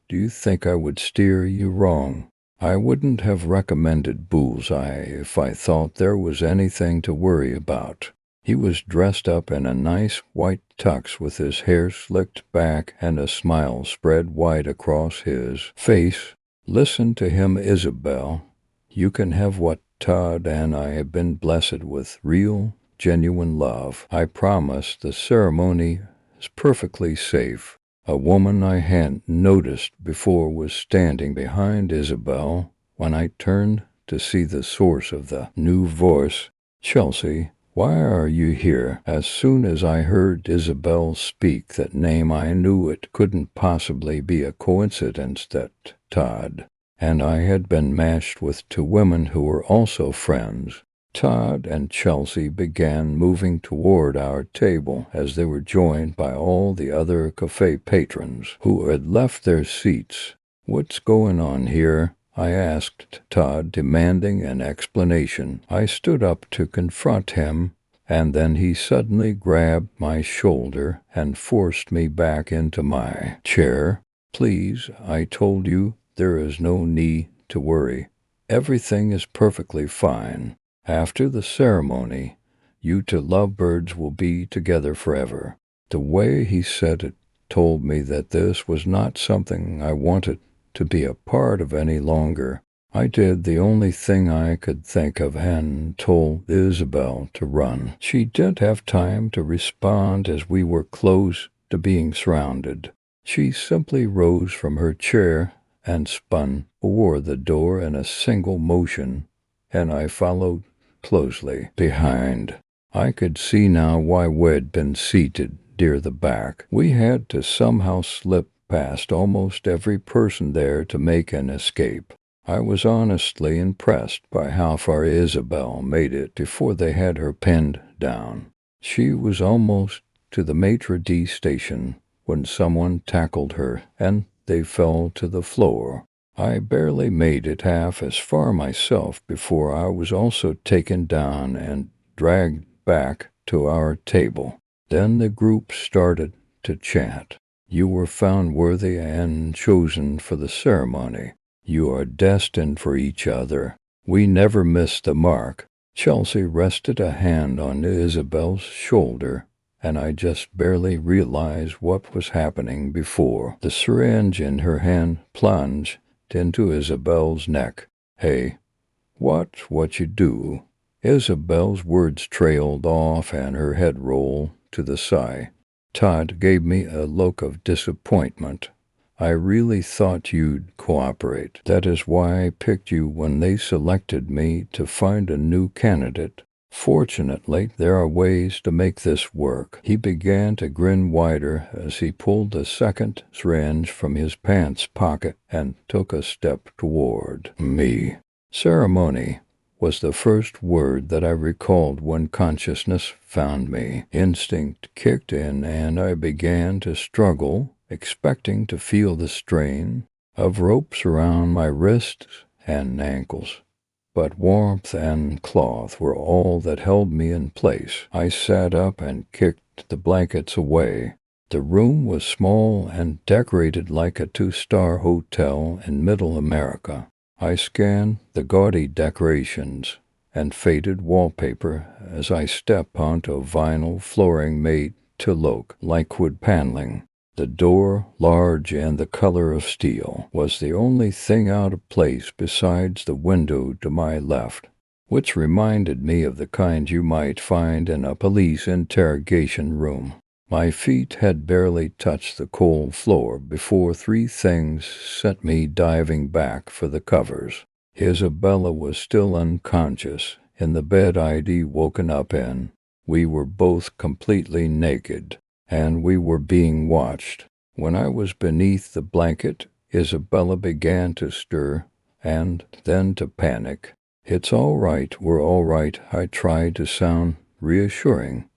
Do you think I would steer you wrong? I wouldn't have recommended Bullseye if I thought there was anything to worry about. He was dressed up in a nice white tux with his hair slicked back and a smile spread wide across his face. Listen to him, Isabel. You can have what Todd and I have been blessed with, real, genuine love. I promise the ceremony is perfectly safe. A woman I hadn't noticed before was standing behind Isabel when I turned to see the source of the new voice. Chelsea, why are you here? As soon as I heard Isabel speak that name, I knew it couldn't possibly be a coincidence that Todd and I had been matched with two women who were also friends. Todd and Chelsea began moving toward our table as they were joined by all the other cafe patrons who had left their seats. What's going on here? I asked Todd, demanding an explanation. I stood up to confront him, and then he suddenly grabbed my shoulder and forced me back into my chair. Please, I told you, there is no need to worry. Everything is perfectly fine. After the ceremony, you two lovebirds will be together forever. The way he said it told me that this was not something I wanted to be a part of any longer. I did the only thing I could think of and told Isabel to run. She didn't have time to respond as we were close to being surrounded. She simply rose from her chair and spun toward the door in a single motion, and I followed closely behind. I could see now why we'd been seated near the back. We had to somehow slip past almost every person there to make an escape. I was honestly impressed by how far Isabel made it before they had her pinned down. She was almost to the maitre d' station when someone tackled her, and they fell to the floor. I barely made it half as far myself before I was also taken down and dragged back to our table. Then the group started to chant. You were found worthy and chosen for the ceremony. You are destined for each other. We never missed the mark. Chelsea rested a hand on Isabel's shoulder, and I just barely realized what was happening before the syringe in her hand plunged into Isabel's neck. Hey, watch what you do. Isabel's words trailed off and her head rolled to the side. Todd gave me a look of disappointment. I really thought you'd cooperate. That is why I picked you when they selected me to find a new candidate. Fortunately, there are ways to make this work. He began to grin wider as he pulled the second syringe from his pants pocket and took a step toward me. Ceremony was the first word that I recalled when consciousness found me. Instinct kicked in, and I began to struggle, expecting to feel the strain of ropes around my wrists and ankles. But warmth and cloth were all that held me in place. I sat up and kicked the blankets away. The room was small and decorated like a two-star hotel in Middle America. I scanned the gaudy decorations and faded wallpaper as I stepped onto a vinyl flooring made to look like wood paneling. The door, large and the color of steel, was the only thing out of place besides the window to my left, which reminded me of the kind you might find in a police interrogation room. My feet had barely touched the cold floor before three things sent me diving back for the covers. Isabella was still unconscious in the bed I'd woken up in. We were both completely naked, and we were being watched. When I was beneath the blanket, Isabella began to stir, and then to panic. "It's all right, we're all right," I tried to sound reassuring,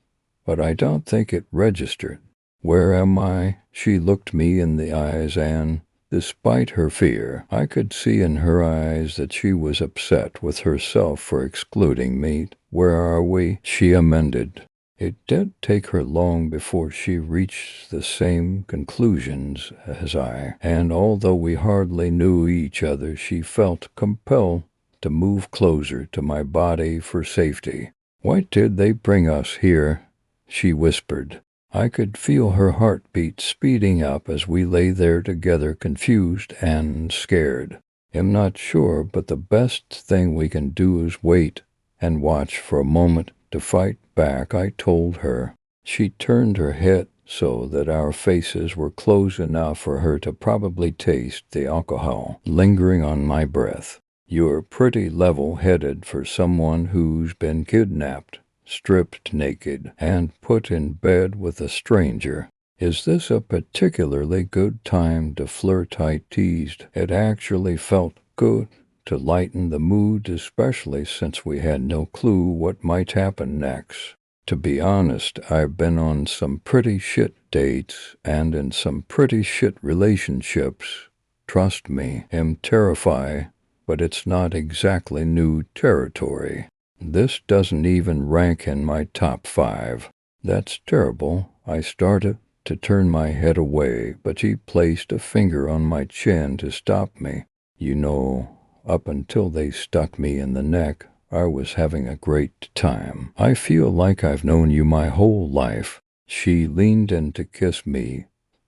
but I don't think it registered. "Where am I?" She looked me in the eyes, and, despite her fear, I could see in her eyes that she was upset with herself for excluding me. "Where are we?" she amended. It didn't take her long before she reached the same conclusions as I, and although we hardly knew each other, she felt compelled to move closer to my body for safety. "Why did they bring us here?" she whispered. I could feel her heartbeat speeding up as we lay there together, confused and scared. "I'm not sure, but the best thing we can do is wait and watch for a moment to fight back," I told her. She turned her head so that our faces were close enough for her to probably taste the alcohol lingering on my breath. "You're pretty level-headed for someone who's been kidnapped, stripped naked, and put in bed with a stranger. Is this a particularly good time to flirt?" I teased. It actually felt good to lighten the mood, especially since we had no clue what might happen next. To be honest, I've been on some pretty shit dates and in some pretty shit relationships. Trust me, I'm terrified, but it's not exactly new territory. This doesn't even rank in my top 5. "That's terrible." I started to turn my head away, but she placed a finger on my chin to stop me. "You know, up until they stuck me in the neck, I was having a great time. I feel like I've known you my whole life." She leaned in to kiss me,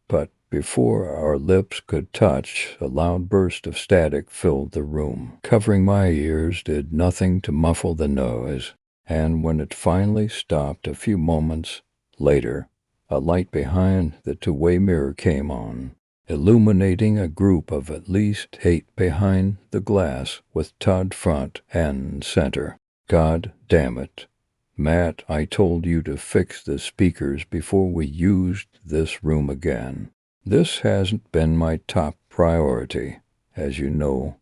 but before our lips could touch, a loud burst of static filled the room. Covering my ears did nothing to muffle the noise, and when it finally stopped a few moments later, a light behind the two-way mirror came on, illuminating a group of at least 8 behind the glass, with Todd front and center. "God damn it, Matt, I told you to fix the speakers before we used this room again. This hasn't been my top priority, as you know,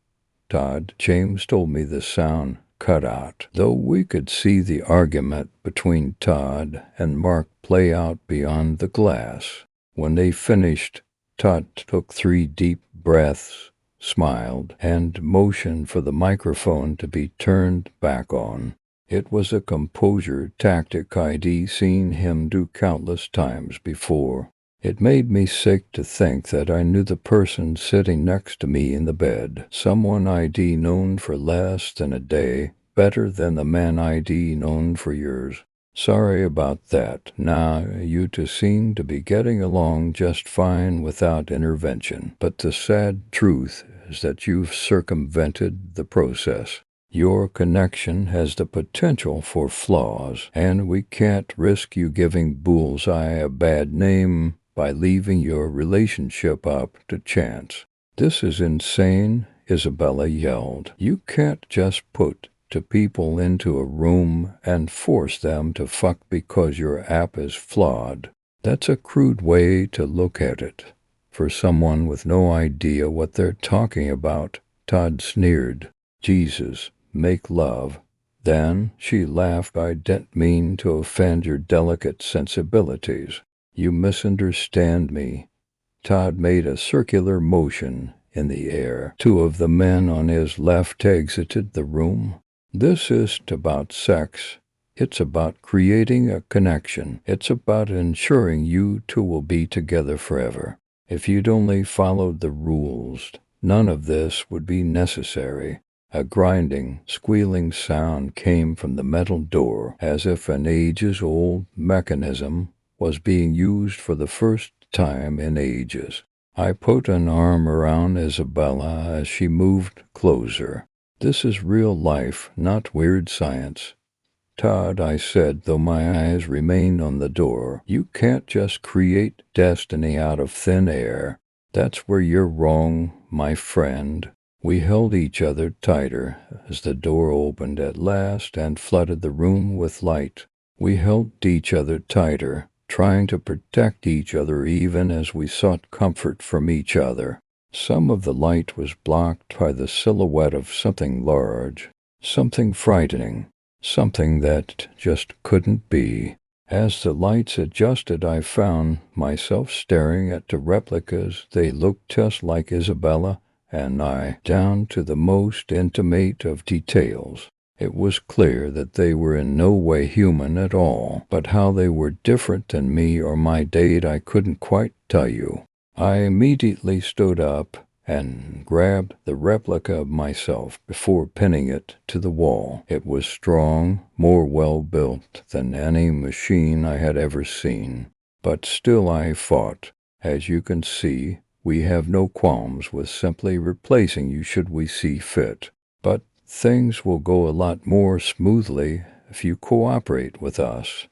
Todd." James told me the sound cut out, though we could see the argument between Todd and Mark play out beyond the glass. When they finished, Todd took 3 deep breaths, smiled, and motioned for the microphone to be turned back on. It was a composure tactic I'd seen him do countless times before. It made me sick to think that I knew the person sitting next to me in the bed, someone I'd known for less than a day, better than the man I'd known for years. "Sorry about that. Now, you two seem to be getting along just fine without intervention, but the sad truth is that you've circumvented the process. Your connection has the potential for flaws, and we can't risk you giving Bullseye a bad name by leaving your relationship up to chance." "This is insane," Isabella yelled. "You can't just put 2 people into a room and force them to fuck because your app is flawed. That's a crude way to look at it, for someone with no idea what they're talking about," Todd sneered. "Jesus, make love." Then she laughed. "I didn't mean to offend your delicate sensibilities. You misunderstand me." Todd made a circular motion in the air. 2 of the men on his left exited the room. "This isn't about sex. It's about creating a connection. It's about ensuring you 2 will be together forever. If you'd only followed the rules, none of this would be necessary." A grinding, squealing sound came from the metal door, as if an ages-old mechanism was being used for the first time in ages. I put an arm around Isabella as she moved closer. "This is real life, not weird science. Todd, I said, though my eyes remained on the door, you can't just create destiny out of thin air. That's where you're wrong, my friend. We held each other tighter as the door opened at last and flooded the room with light. We held each other tighter, trying to protect each other even as we sought comfort from each other. Some of the light was blocked by the silhouette of something large, something frightening, something that just couldn't be. As the lights adjusted, I found myself staring at the replicas. They looked just like Isabella and I, down to the most intimate of details. It was clear that they were in no way human at all, but how they were different than me or my date I couldn't quite tell you. I immediately stood up and grabbed the replica of myself before pinning it to the wall. It was strong, more well-built than any machine I had ever seen. But still I fought. As you can see, we have no qualms with simply replacing you should we see fit. But things will go a lot more smoothly if you cooperate with us,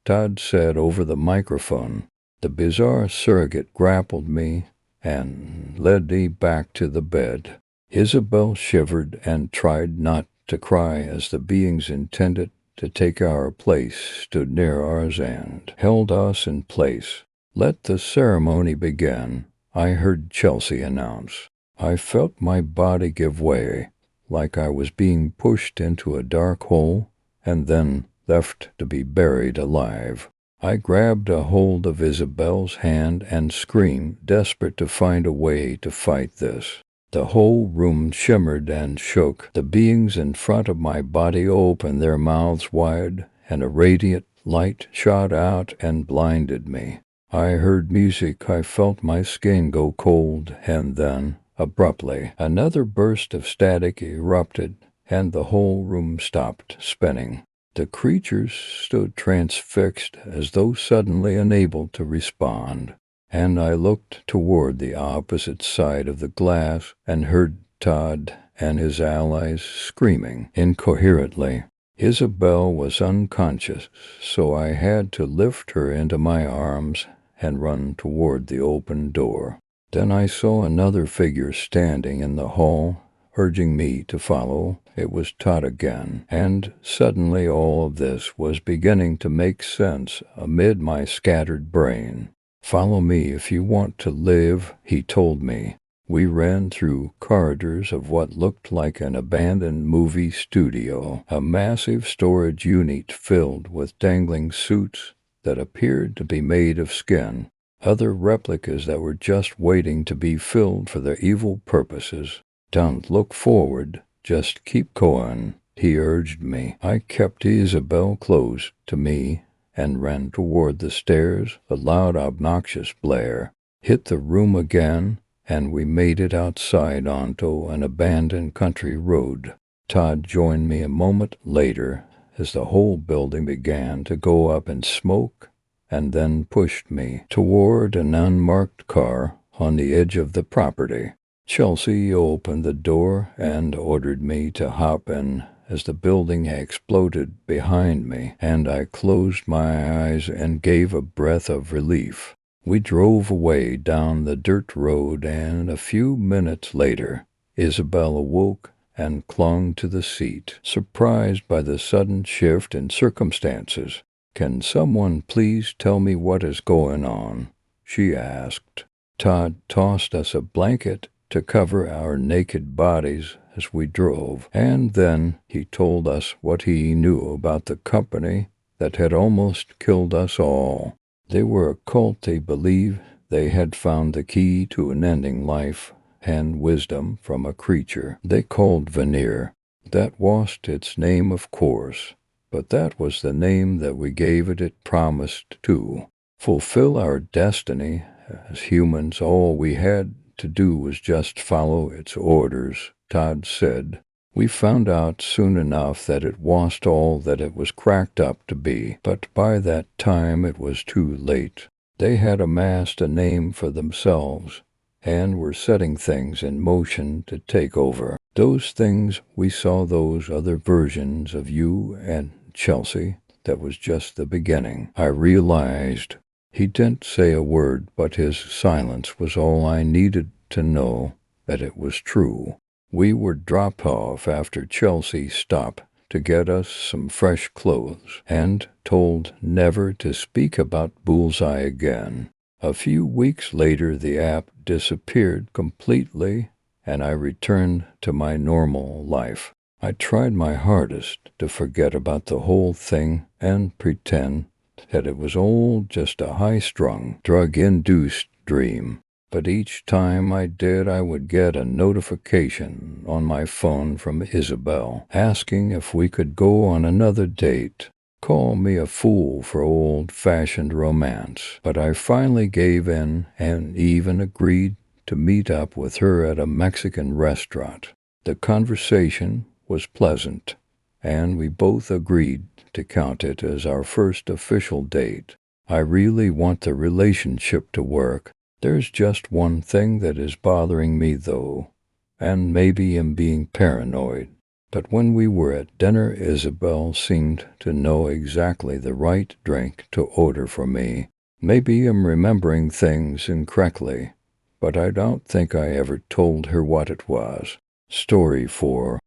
Todd said over the microphone. The bizarre surrogate grappled me and led me back to the bed. Isabel shivered and tried not to cry as the beings intended to take our place stood near ours and held us in place. Let the ceremony begin, I heard Chelsea announce. I felt my body give way, like I was being pushed into a dark hole and then left to be buried alive. I grabbed a hold of Isabel's hand and screamed, desperate to find a way to fight this. The whole room shimmered and shook. The beings in front of my body opened their mouths wide, and a radiant light shot out and blinded me. I heard music. I felt my skin go cold, and then, abruptly, another burst of static erupted, and the whole room stopped spinning. The creatures stood transfixed as though suddenly unable to respond, and I looked toward the opposite side of the glass and heard Todd and his allies screaming incoherently. Isabel was unconscious, so I had to lift her into my arms and run toward the open door. Then I saw another figure standing in the hall, urging me to follow. It was Todd again, and suddenly all of this was beginning to make sense amid my scattered brain. Follow me if you want to live, he told me. We ran through corridors of what looked like an abandoned movie studio, a massive storage unit filled with dangling suits that appeared to be made of skin, other replicas that were just waiting to be filled for their evil purposes. Don't look forward, just keep going, he urged me. I kept Isabel close to me and ran toward the stairs. The loud, obnoxious blare hit the room again, and we made it outside onto an abandoned country road. Todd joined me a moment later as the whole building began to go up in smoke, and then pushed me toward an unmarked car on the edge of the property. Chelsea opened the door and ordered me to hop in as the building exploded behind me, and I closed my eyes and gave a breath of relief. We drove away down the dirt road, and a few minutes later, Isabel awoke and clung to the seat, surprised by the sudden shift in circumstances. "Can someone please tell me what is going on?" she asked. Todd tossed us a blanket to cover our naked bodies as we drove, and then he told us what he knew about the company that had almost killed us all. They were a cult. They believed they had found the key to unending life and wisdom from a creature they called Veneer. That wasn't its name, of course, but that was the name that we gave it. It promised to fulfill our destiny as humans. All we had to do was just follow its orders, Todd said. We found out soon enough that it wasn't all that it was cracked up to be, but by that time it was too late. They had amassed a name for themselves and were setting things in motion to take over. Those things we saw, those other versions of you and Chelsea, that was just the beginning. I realized he didn't say a word, but his silence was all I needed to know that it was true. We were dropped off after Chelsea stopped to get us some fresh clothes and told never to speak about Bullseye again. A few weeks later, the app disappeared completely and I returned to my normal life. I tried my hardest to forget about the whole thing and pretend that it was all just a high-strung, drug-induced dream. But each time I did, I would get a notification on my phone from Isabel asking if we could go on another date. Call me a fool for old-fashioned romance, but I finally gave in and even agreed to meet up with her at a Mexican restaurant. The conversation was pleasant, and we both agreed to count it as our first official date. I really want the relationship to work. There's just one thing that is bothering me, though, and maybe I'm being paranoid. But when we were at dinner, Isabel seemed to know exactly the right drink to order for me. Maybe I'm remembering things incorrectly, but I don't think I ever told her what it was. Story 4.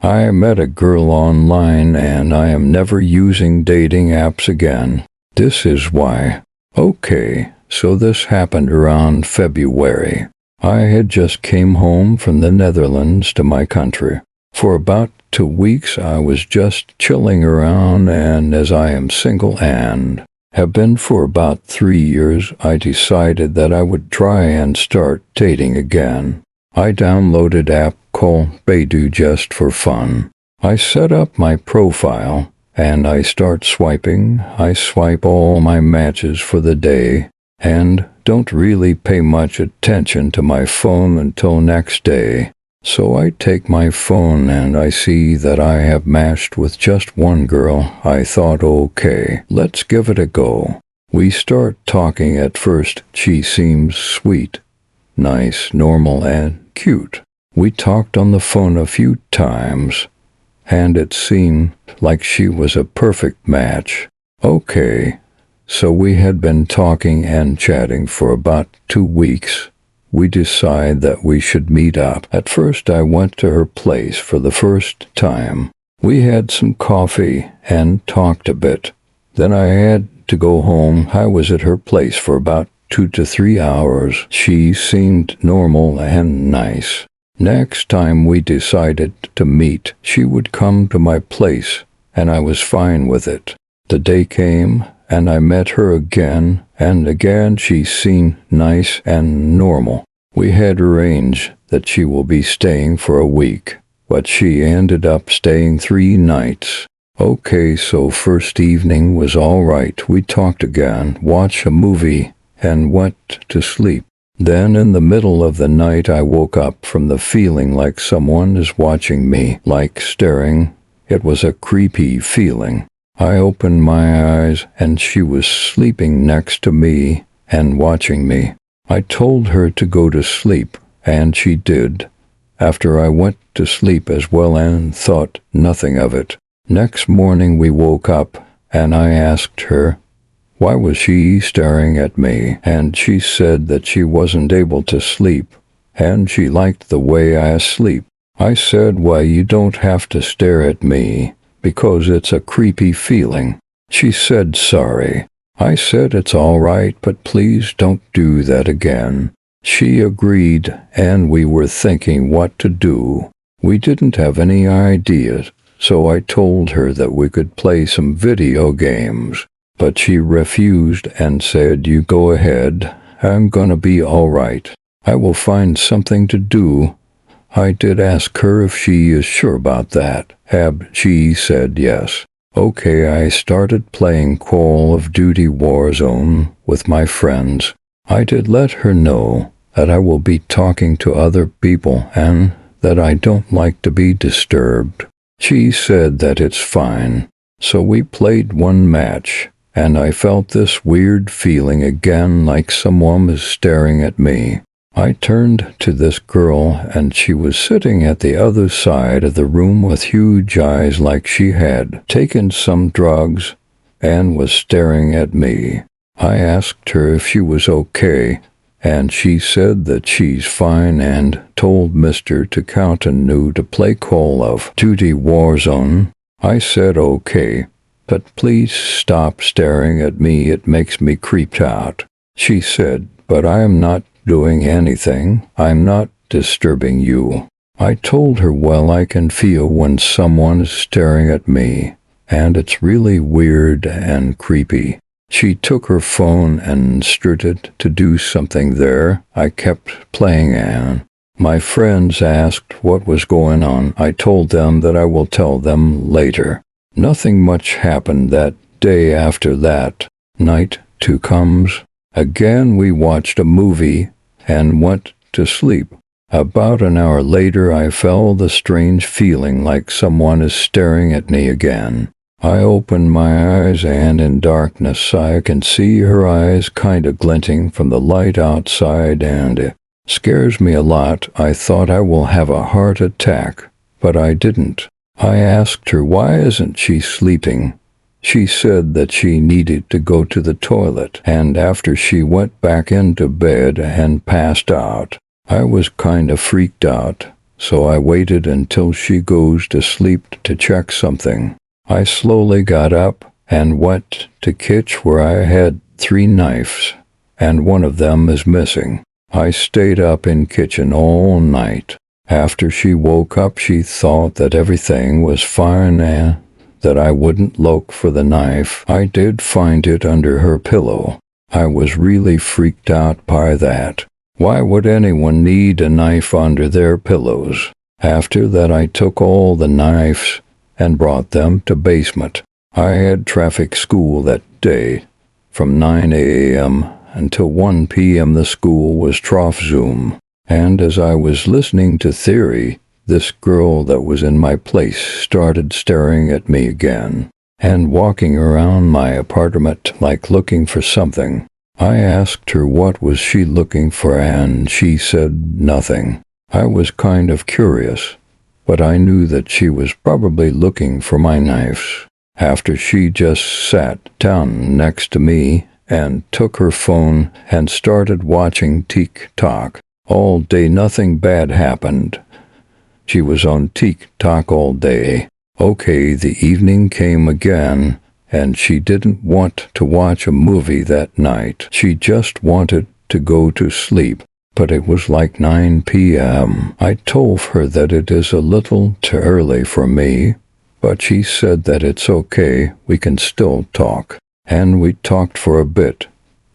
I met a girl online and I am never using dating apps again. This is why. Okay, so this happened around February. I had just came home from the Netherlands to my country. For about 2 weeks I was just chilling around, and as I am single and have been for about 3 years, I decided that I would try and start dating again. I downloaded an app called Badu just for fun. I set up my profile and I start swiping. I swipe all my matches for the day and don't really pay much attention to my phone until next day. So I take my phone and I see that I have matched with just one girl. I thought, okay, let's give it a go. We start talking. At first, she seems sweet, nice, normal, and cute. We talked on the phone a few times, and it seemed like she was a perfect match. Okay, so we had been talking and chatting for about 2 weeks. We decided that we should meet up. At first, I went to her place for the first time. We had some coffee and talked a bit. Then I had to go home. I was at her place for about 2 to 3 hours. She seemed normal and nice. Next time we decided to meet, she would come to my place, and I was fine with it. The day came, and I met her again, and again she seemed nice and normal. We had arranged that she will be staying for a week, but she ended up staying 3 nights. Okay, so first evening was all right. We talked again, watched a movie, and went to sleep. Then in the middle of the night I woke up from the feeling like someone is watching me, like staring. It was a creepy feeling. I opened my eyes and she was sleeping next to me and watching me. I told her to go to sleep, and she did. After I went to sleep as well and thought nothing of it. Next morning we woke up and I asked her, why was she staring at me? And she said that she wasn't able to sleep, and she liked the way I sleep. I said, why, you don't have to stare at me, because it's a creepy feeling. She said, sorry. I said, it's all right, but please don't do that again. She agreed, and we were thinking what to do. We didn't have any ideas, so I told her that we could play some video games. But she refused and said, you go ahead, I'm gonna be all right. I will find something to do. I did ask her if she is sure about that. She said yes. Okay, I started playing Call of Duty Warzone with my friends. I did let her know that I will be talking to other people and that I don't like to be disturbed. She said that it's fine. So we played one match. And I felt this weird feeling again, like someone was staring at me. I turned to this girl, and she was sitting at the other side of the room with huge eyes like she had taken some drugs and was staring at me. I asked her if she was okay, and she said that she's fine and told Mr. to count anew to play Call of Duty Warzone. I said okay, but please stop staring at me, it makes me creeped out. She said, but I am not doing anything, I'm not disturbing you. I told her, well, I can feel when someone is staring at me, and it's really weird and creepy. She took her phone and started to do something there. I kept playing and my friends asked what was going on. I told them that I will tell them later. Nothing much happened that day after that. Night 2 comes. Again we watched a movie and went to sleep. About an hour later I felt the strange feeling like someone is staring at me again. I opened my eyes and in darkness I can see her eyes kinda glinting from the light outside, and it scares me a lot. I thought I will have a heart attack, but I didn't. I asked her why isn't she sleeping. She said that she needed to go to the toilet, and after she went back into bed and passed out. I was kinda freaked out, so I waited until she goes to sleep to check something. I slowly got up and went to kitchen where I had 3 knives, and one of them is missing. I stayed up in kitchen all night. After she woke up, she thought that everything was fine and that I wouldn't look for the knife. I did find it under her pillow. I was really freaked out by that. Why would anyone need a knife under their pillows? After that I took all the knives and brought them to basement. I had traffic school that day. From 9 a.m. until 1 p.m. the school was trough Zoom. And as I was listening to theory, this girl that was in my place started staring at me again and walking around my apartment like looking for something. I asked her what was she looking for, and she said nothing. I was kind of curious, but I knew that she was probably looking for my knives. After she just sat down next to me and took her phone and started watching TikTok. All day nothing bad happened. She was on TikTok all day. Okay, the evening came again, and she didn't want to watch a movie that night. She just wanted to go to sleep. But it was like 9 p.m. I told her that it is a little too early for me, but she said that it's okay, we can still talk. And we talked for a bit.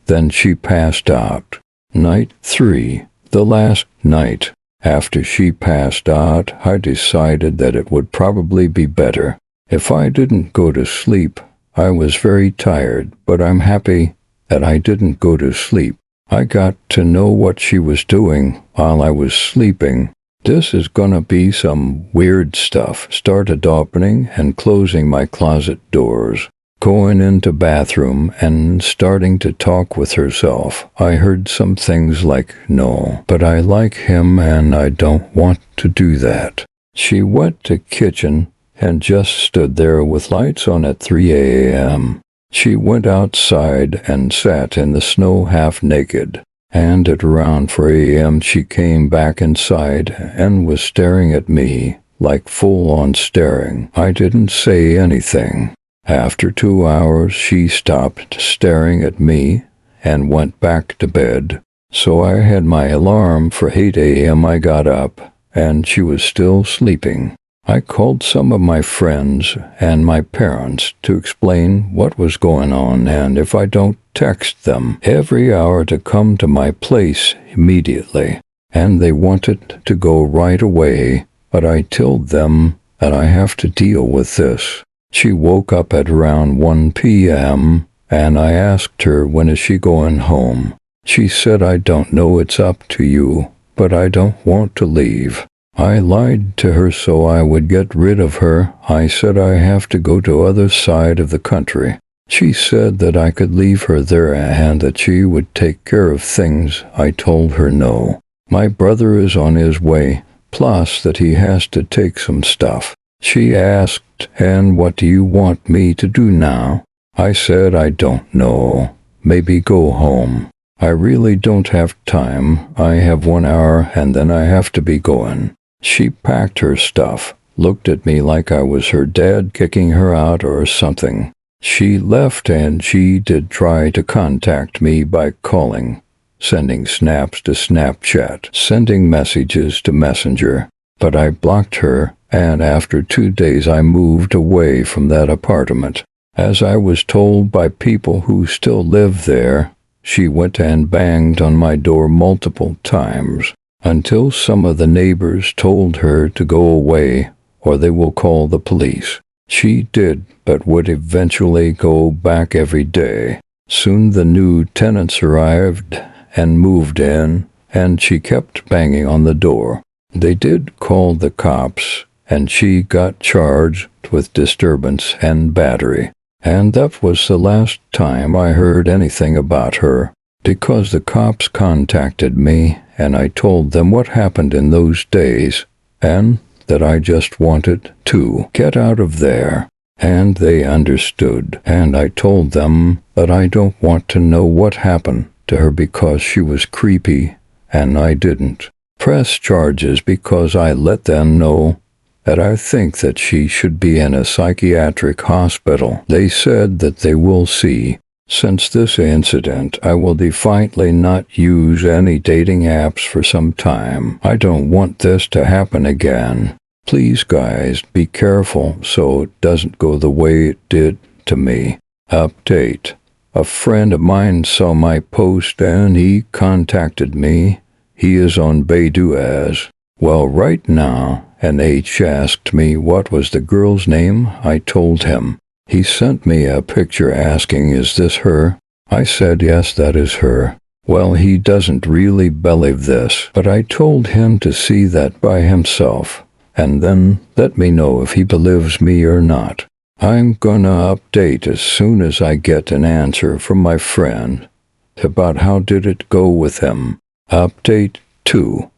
Then she passed out. Night 3, the last night. After she passed out, I decided that it would probably be better if I didn't go to sleep. I was very tired, but I'm happy that I didn't go to sleep. I got to know what she was doing while I was sleeping. This is gonna be some weird stuff. Started opening and closing my closet doors, going into bathroom and starting to talk with herself. I heard some things like, no, but I like him and I don't want to do that. She went to kitchen and just stood there with lights on at 3 a.m. She went outside and sat in the snow half naked, and at around 4 a.m. she came back inside and was staring at me, like full-on staring. I didn't say anything. After 2 hours she stopped staring at me and went back to bed. So I had my alarm for 8 a.m. I got up, and she was still sleeping. I called some of my friends and my parents to explain what was going on, and if I don't text them every hour to come to my place immediately. And they wanted to go right away, but I told them that I have to deal with this. She woke up at around 1 p.m., and I asked her when is she going home. She said, I don't know, it's up to you, but I don't want to leave. I lied to her so I would get rid of her. I said I have to go to other side of the country. She said that I could leave her there and that she would take care of things. I told her no. My brother is on his way, plus that he has to take some stuff. She asked, and what do you want me to do now? I said I don't know. Maybe go home. I really don't have time. I have 1 hour and then I have to be going. She packed her stuff, looked at me like I was her dad kicking her out or something. She left and she did try to contact me by calling, sending snaps to Snapchat, sending messages to Messenger. But I blocked her, and after 2 days I moved away from that apartment. As I was told by people who still live there, she went and banged on my door multiple times, until some of the neighbors told her to go away or they will call the police. She did, but would eventually go back every day. Soon the new tenants arrived and moved in, and she kept banging on the door. They did call the cops, and she got charged with disturbance and battery. And that was the last time I heard anything about her, because the cops contacted me, and I told them what happened in those days, and that I just wanted to get out of there. And they understood, and I told them that I don't want to know what happened to her because she was creepy, and I didn't press charges because I let them know that I think that she should be in a psychiatric hospital. They said that they will see. Since this incident, I will defiantly not use any dating apps for some time. I don't want this to happen again. Please, guys, be careful so it doesn't go the way it did to me. Update. A friend of mine saw my post and he contacted me. He is on Baidu as well right now, and H asked me what was the girl's name. I told him. He sent me a picture asking, is this her? I said, yes, that is her. Well, he doesn't really believe this, but I told him to see that by himself, and then let me know if he believes me or not. I'm gonna update as soon as I get an answer from my friend about how did it go with him. Update 2.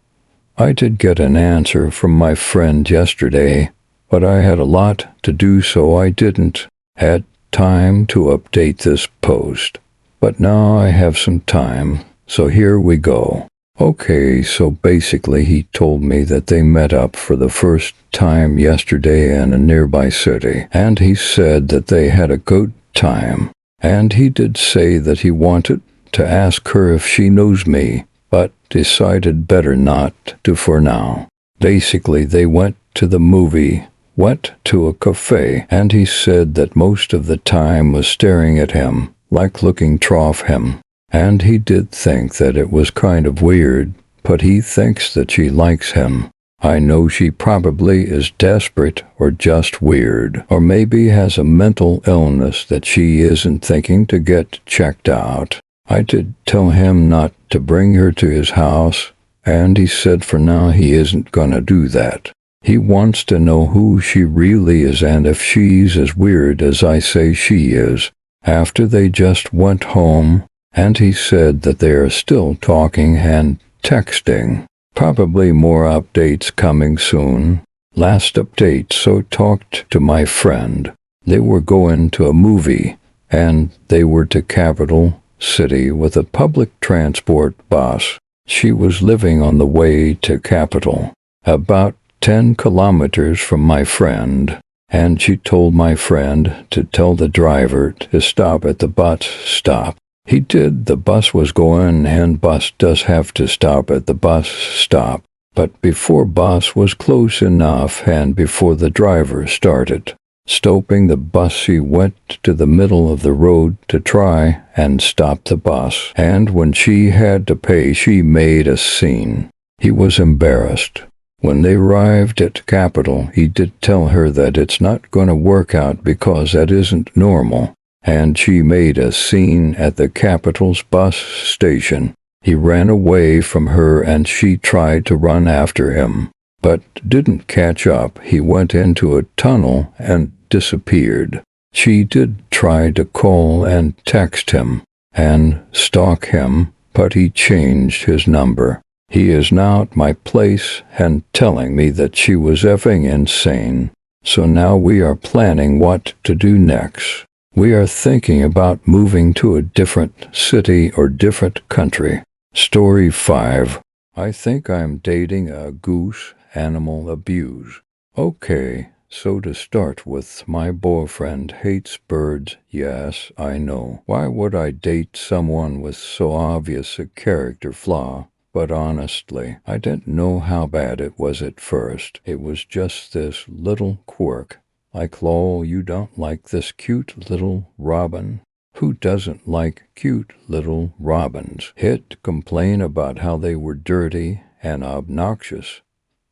I did get an answer from my friend yesterday, but I had a lot to do so I didn't had time to update this post. But now I have some time, so here we go. Okay, so basically he told me that they met up for the first time yesterday in a nearby city, and he said that they had a good time. And he did say that he wanted to ask her if she knows me, but decided better not to for now. Basically, they went to the movie, went to a cafe, and he said that most of the time was staring at him, like looking trough him. And he did think that it was kind of weird, but he thinks that she likes him. I know she probably is desperate or just weird, or maybe has a mental illness that she isn't thinking to get checked out. I did tell him not to bring her to his house, and he said for now he isn't gonna do that. He wants to know who she really is and if she's as weird as I say she is. After they just went home, and he said that they are still talking and texting. Probably more updates coming soon. Last update, so talked to my friend. They were going to a movie, and they were to Capital City with a public transport bus. She was living on the way to Capital, about 10 kilometers from my friend, and she told my friend to tell the driver to stop at the bus stop. He did. The bus was going, and bus does have to stop at the bus stop. But before bus was close enough and before the driver started stopping the bus, she went to the middle of the road to try and stop the bus. And when she had to pay, she made a scene. He was embarrassed. When they arrived at Capital, he did tell her that it's not going to work out because that isn't normal. And she made a scene at the Capital's bus station. He ran away from her and she tried to run after him, but didn't catch up. He went into a tunnel and disappeared. She did try to call and text him and stalk him, but he changed his number. He is now at my place and telling me that she was effing insane. So now we are planning what to do next. We are thinking about moving to a different city or different country. Story 5. I think I'm dating a goose. Animal abuse. Okay, so to start with, my boyfriend hates birds. Yes, I know. Why would I date someone with so obvious a character flaw? But honestly, I didn't know how bad it was at first. It was just this little quirk. Like, lol, you don't like this cute little robin? Who doesn't like cute little robins? He'd complain about how they were dirty and obnoxious,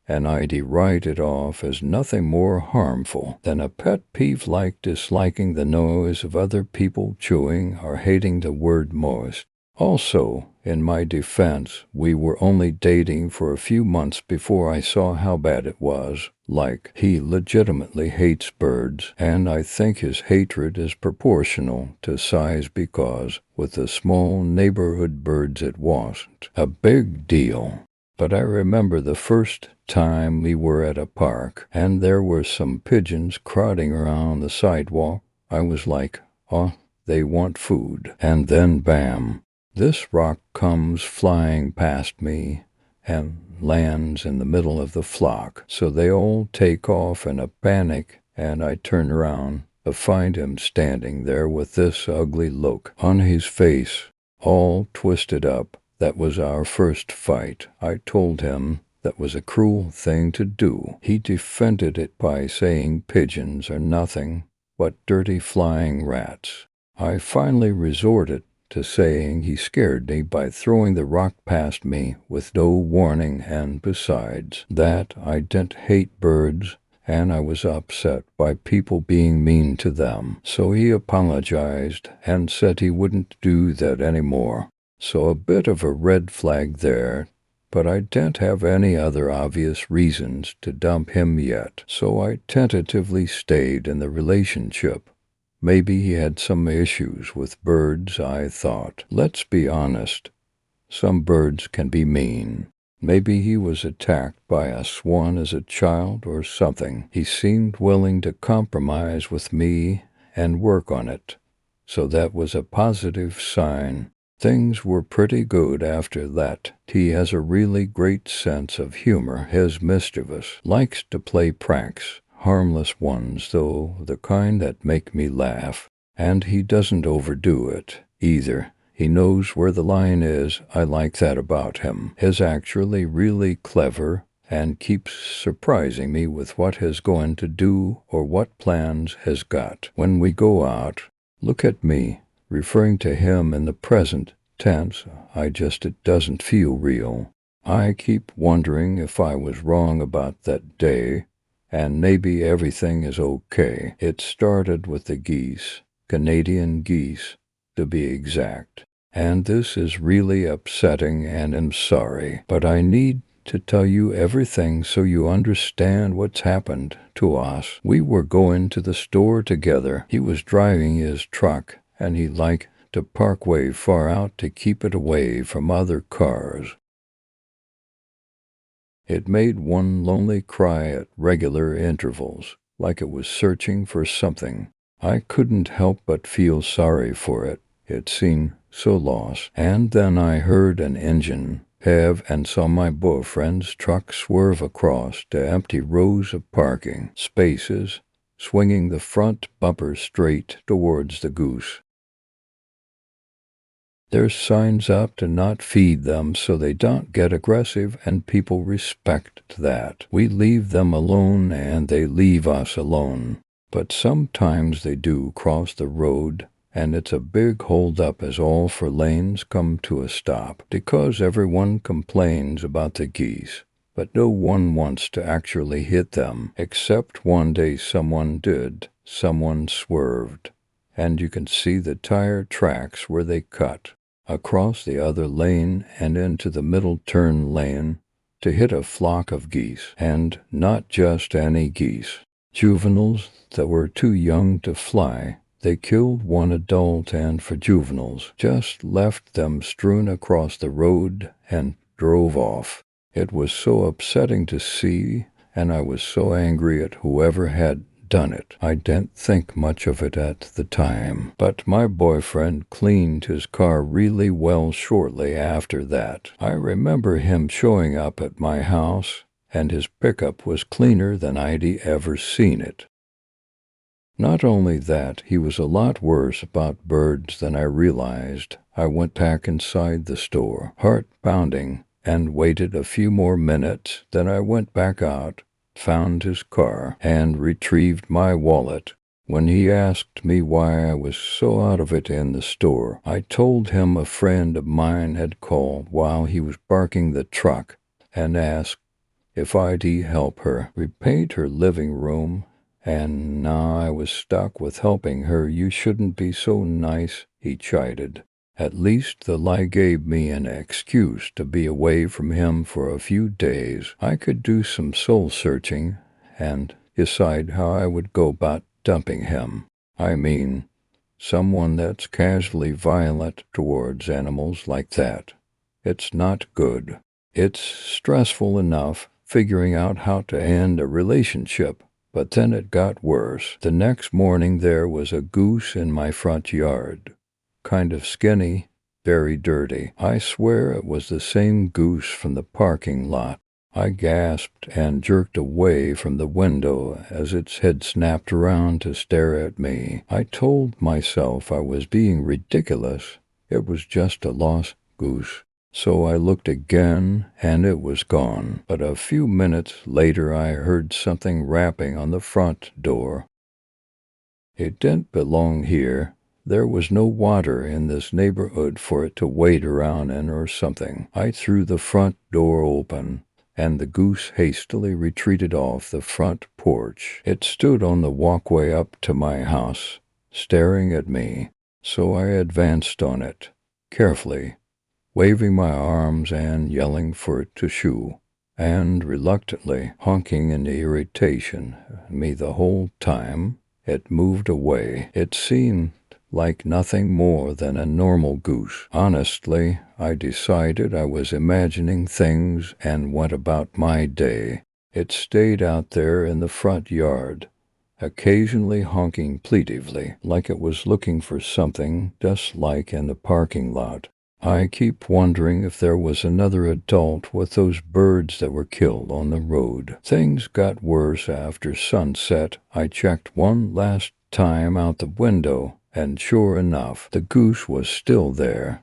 and I'd write it off as nothing more harmful than a pet peeve like disliking the noise of other people chewing or hating the word moist. Also, in my defense, we were only dating for a few months before I saw how bad it was. Like, he legitimately hates birds, and I think his hatred is proportional to size because, with the small neighborhood birds, it wasn't a big deal. But I remember the first time we were at a park, and there were some pigeons crowding around the sidewalk. I was like, oh, they want food. And then bam, this rock comes flying past me and lands in the middle of the flock. So they all take off in a panic, and I turn around to find him standing there with this ugly look on his face, all twisted up. That was our first fight. I told him that was a cruel thing to do. He defended it by saying pigeons are nothing but dirty flying rats. I finally resorted to saying he scared me by throwing the rock past me with no warning, and besides that, I didn't hate birds, and I was upset by people being mean to them. So he apologized and said he wouldn't do that anymore. So a bit of a red flag there, but I didn't have any other obvious reasons to dump him yet, so I tentatively stayed in the relationship. Maybe he had some issues with birds, I thought. Let's be honest, some birds can be mean. Maybe he was attacked by a swan as a child or something. He seemed willing to compromise with me and work on it, so that was a positive sign. Things were pretty good after that. He has a really great sense of humor. He's mischievous, likes to play pranks, harmless ones though, the kind that make me laugh. And he doesn't overdo it, either. He knows where the line is. I like that about him. He's actually really clever and keeps surprising me with what he's going to do or what plans he's got. When we go out, look at me, referring to him in the present tense. It doesn't feel real. I keep wondering if I was wrong about that day, and maybe everything is okay. It started with the geese, Canadian geese, to be exact. And this is really upsetting, and I'm sorry, but I need to tell you everything so you understand what's happened to us. We were going to the store together. He was driving his truck, and he liked to park way far out to keep it away from other cars. It made one lonely cry at regular intervals, like it was searching for something. I couldn't help but feel sorry for it. It seemed so lost. And then I heard an engine rev and saw my boyfriend's truck swerve across the empty rows of parking spaces, swinging the front bumper straight towards the goose. There's signs up to not feed them so they don't get aggressive, and people respect that. We leave them alone and they leave us alone. But sometimes they do cross the road, and it's a big hold-up as all 4 lanes come to a stop because everyone complains about the geese, but no one wants to actually hit them, except one day someone did. Someone swerved, and you can see the tire tracks where they cut across the other lane and into the middle turn lane to hit a flock of geese, and not just any geese. Juveniles that were too young to fly. They killed one adult and for juveniles just left them strewn across the road and drove off. It was so upsetting to see, and I was so angry at whoever had done it. I didn't think much of it at the time, but my boyfriend cleaned his car really well shortly after that. I remember him showing up at my house, and his pickup was cleaner than I'd ever seen it. Not only that, he was a lot worse about birds than I realized. I went back inside the store, heart pounding, and waited a few more minutes. Then I went back out, found his car, and retrieved my wallet. When he asked me why I was so out of it in the store, I told him a friend of mine had called while he was parking the truck and asked if I'd help her repaint her living room, and now I was stuck with helping her. "You shouldn't be so nice," he chided. At least the lie gave me an excuse to be away from him for a few days. I could do some soul-searching and decide how I would go about dumping him. I mean, someone that's casually violent towards animals like that. It's not good. It's stressful enough figuring out how to end a relationship, but then it got worse. The next morning there was a goose in my front yard. Kind of skinny, very dirty. I swear it was the same goose from the parking lot. I gasped and jerked away from the window as its head snapped around to stare at me. I told myself I was being ridiculous. It was just a lost goose. So I looked again, and it was gone. But a few minutes later I heard something rapping on the front door. It didn't belong here. There was no water in this neighborhood for it to wade around in or something. I threw the front door open, and the goose hastily retreated off the front porch. It stood on the walkway up to my house, staring at me, so I advanced on it, carefully, waving my arms and yelling for it to shoo, and reluctantly honking in irritation at me the whole time. It moved away. It seemed like nothing more than a normal goose. Honestly, I decided I was imagining things and went about my day. It stayed out there in the front yard, occasionally honking plaintively, like it was looking for something, just like in the parking lot. I keep wondering if there was another adult with those birds that were killed on the road. Things got worse after sunset. I checked one last time out the window, and sure enough, the goose was still there.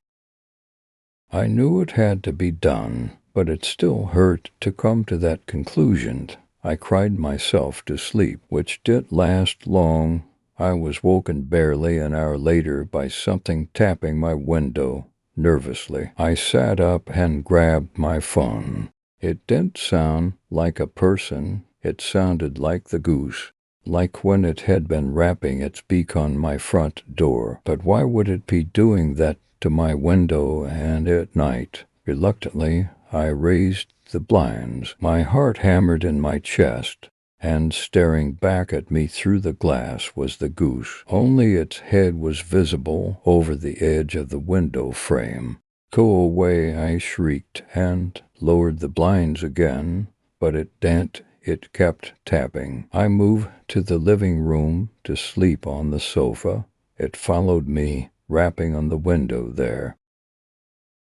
I knew it had to be done, but it still hurt to come to that conclusion. I cried myself to sleep, which didn't last long. I was woken barely an hour later by something tapping my window. Nervously, I sat up and grabbed my phone. It didn't sound like a person. It sounded like the goose, like when it had been rapping its beak on my front door. But why would it be doing that to my window and at night? Reluctantly, I raised the blinds. My heart hammered in my chest, and staring back at me through the glass was the goose. Only its head was visible over the edge of the window frame. "Go away," I shrieked, and lowered the blinds again, but it didn't. It kept tapping. I moved to the living room to sleep on the sofa. It followed me, rapping on the window there.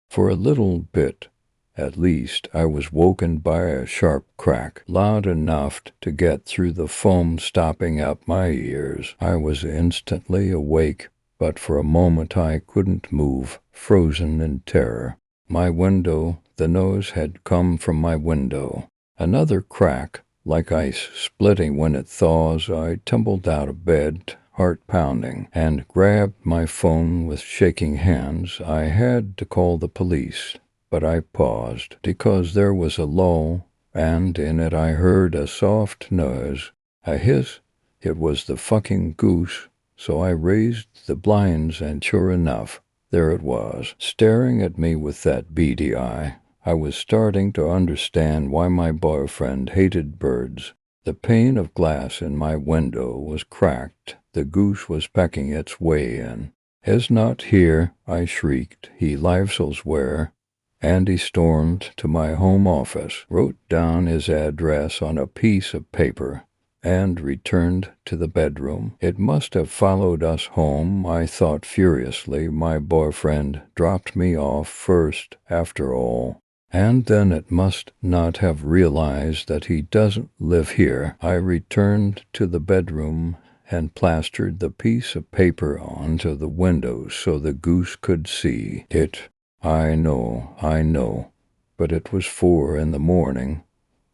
For a little bit, at least, I was woken by a sharp crack, loud enough to get through the foam stopping up my ears. I was instantly awake, but for a moment I couldn't move, frozen in terror. My window, the noise had come from my window. Another crack, like ice splitting when it thaws. I tumbled out of bed, heart pounding, and grabbed my phone with shaking hands. I had to call the police, but I paused, because there was a lull, and in it I heard a soft noise, a hiss. It was the fucking goose, so I raised the blinds, and sure enough, there it was, staring at me with that beady eye. I was starting to understand why my boyfriend hated birds. The pane of glass in my window was cracked. The goose was pecking its way in. "He's not here," I shrieked. "He lives elsewhere." and he stormed to my home office, wrote down his address on a piece of paper, and returned to the bedroom. It must have followed us home, I thought furiously. My boyfriend dropped me off first, after all. And then it must not have realized that he doesn't live here. I returned to the bedroom and plastered the piece of paper onto the window so the goose could see it. I know, but it was 4 in the morning.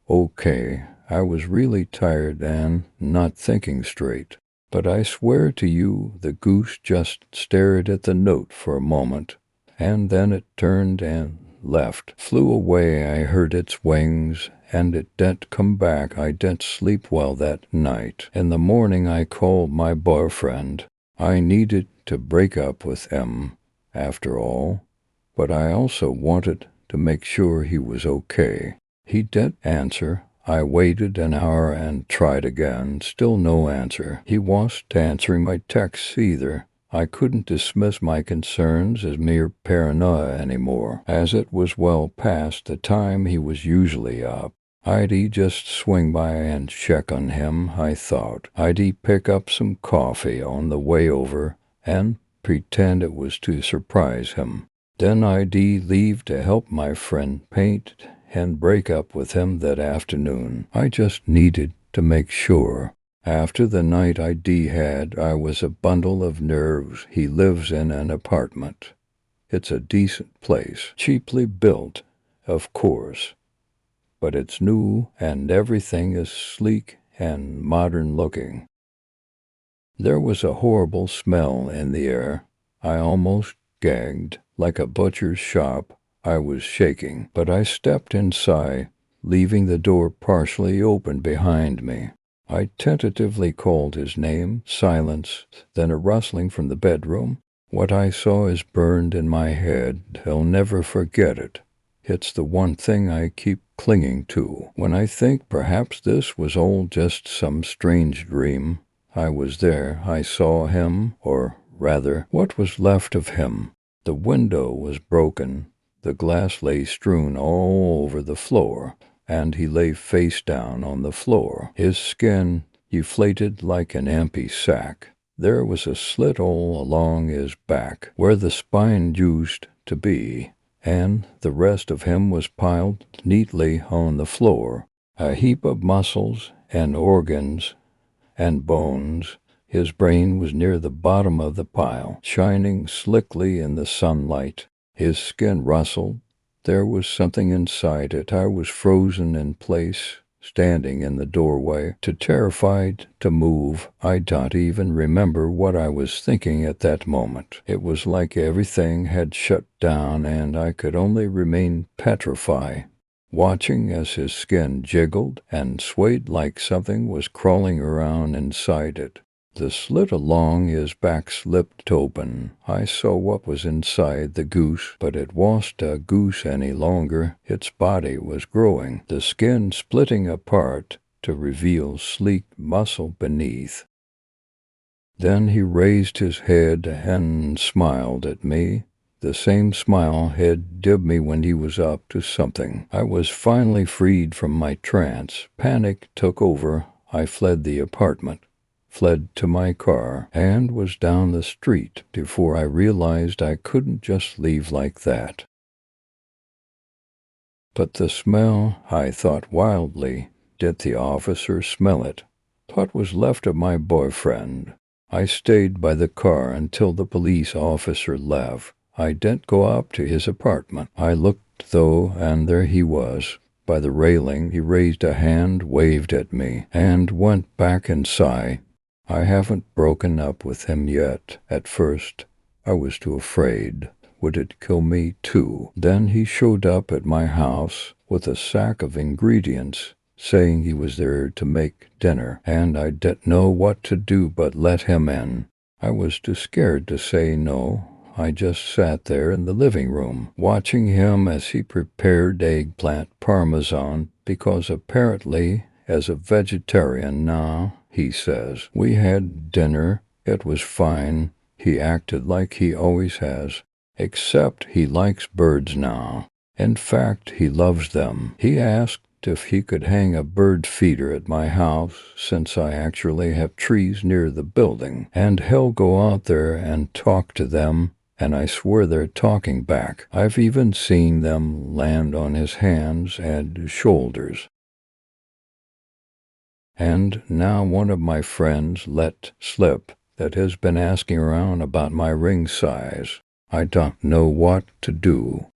Okay, I was really tired and not thinking straight. But I swear to you, the goose just stared at the note for a moment, and then it turned and left, flew away. I heard its wings, and it didn't come back. I didn't sleep well that night. In the morning I called my boyfriend. I needed to break up with him, after all, but I also wanted to make sure he was okay. He didn't answer. I waited an hour and tried again. Still no answer. He wasn't answering my texts either. I couldn't dismiss my concerns as mere paranoia anymore, as it was well past the time he was usually up. I'd just swing by and check on him, I thought. I'd pick up some coffee on the way over and pretend it was to surprise him. Then I'd leave to help my friend paint and break up with him that afternoon. I just needed to make sure. After the night I'd had, I was a bundle of nerves. He lives in an apartment. It's a decent place, cheaply built, of course, but it's new and everything is sleek and modern looking. There was a horrible smell in the air. I almost gagged. Like a butcher's shop, I was shaking, but I stepped inside, leaving the door partially open behind me. I tentatively called his name. Silence, then a rustling from the bedroom. What I saw is burned in my head. I'll never forget it. It's the one thing I keep clinging to. When I think perhaps this was all just some strange dream, I was there. I saw him, or rather, what was left of him. The window was broken. The glass lay strewn all over the floor, and he lay face down on the floor, his skin deflated like an empty sack. There was a slit all along his back, where the spine used to be, and the rest of him was piled neatly on the floor, a heap of muscles and organs and bones. His brain was near the bottom of the pile, shining slickly in the sunlight. His skin rustled. There was something inside it. I was frozen in place, standing in the doorway, too terrified to move. I don't even remember what I was thinking at that moment. It was like everything had shut down, and I could only remain petrified, watching as his skin jiggled and swayed like something was crawling around inside it. The slit along his back slipped open. I saw what was inside the goose, but it wasn't a goose any longer. Its body was growing, the skin splitting apart to reveal sleek muscle beneath. Then he raised his head and smiled at me. The same smile had dibbed me when he was up to something. I was finally freed from my trance. Panic took over. I fled the apartment, fled to my car, and was down the street before I realized I couldn't just leave like that. But the smell, I thought wildly. Did the officer smell it? What was left of my boyfriend? I stayed by the car until the police officer left. I didn't go up to his apartment. I looked, though, and there he was. By the railing, he raised a hand, waved at me, and went back inside. I haven't broken up with him yet. At first, I was too afraid. Would it kill me, too? Then he showed up at my house with a sack of ingredients, saying he was there to make dinner, and I didn't know what to do but let him in. I was too scared to say no. I just sat there in the living room, watching him as he prepared eggplant parmesan, because apparently, as a vegetarian now, he says, we had dinner. It was fine. He acted like he always has, except he likes birds now. In fact, he loves them. He asked if he could hang a bird feeder at my house, since I actually have trees near the building, and he'll go out there and talk to them, and I swear they're talking back. I've even seen them land on his hands and shoulders. And now one of my friends let slip that has been asking around about my ring size. I don't know what to do.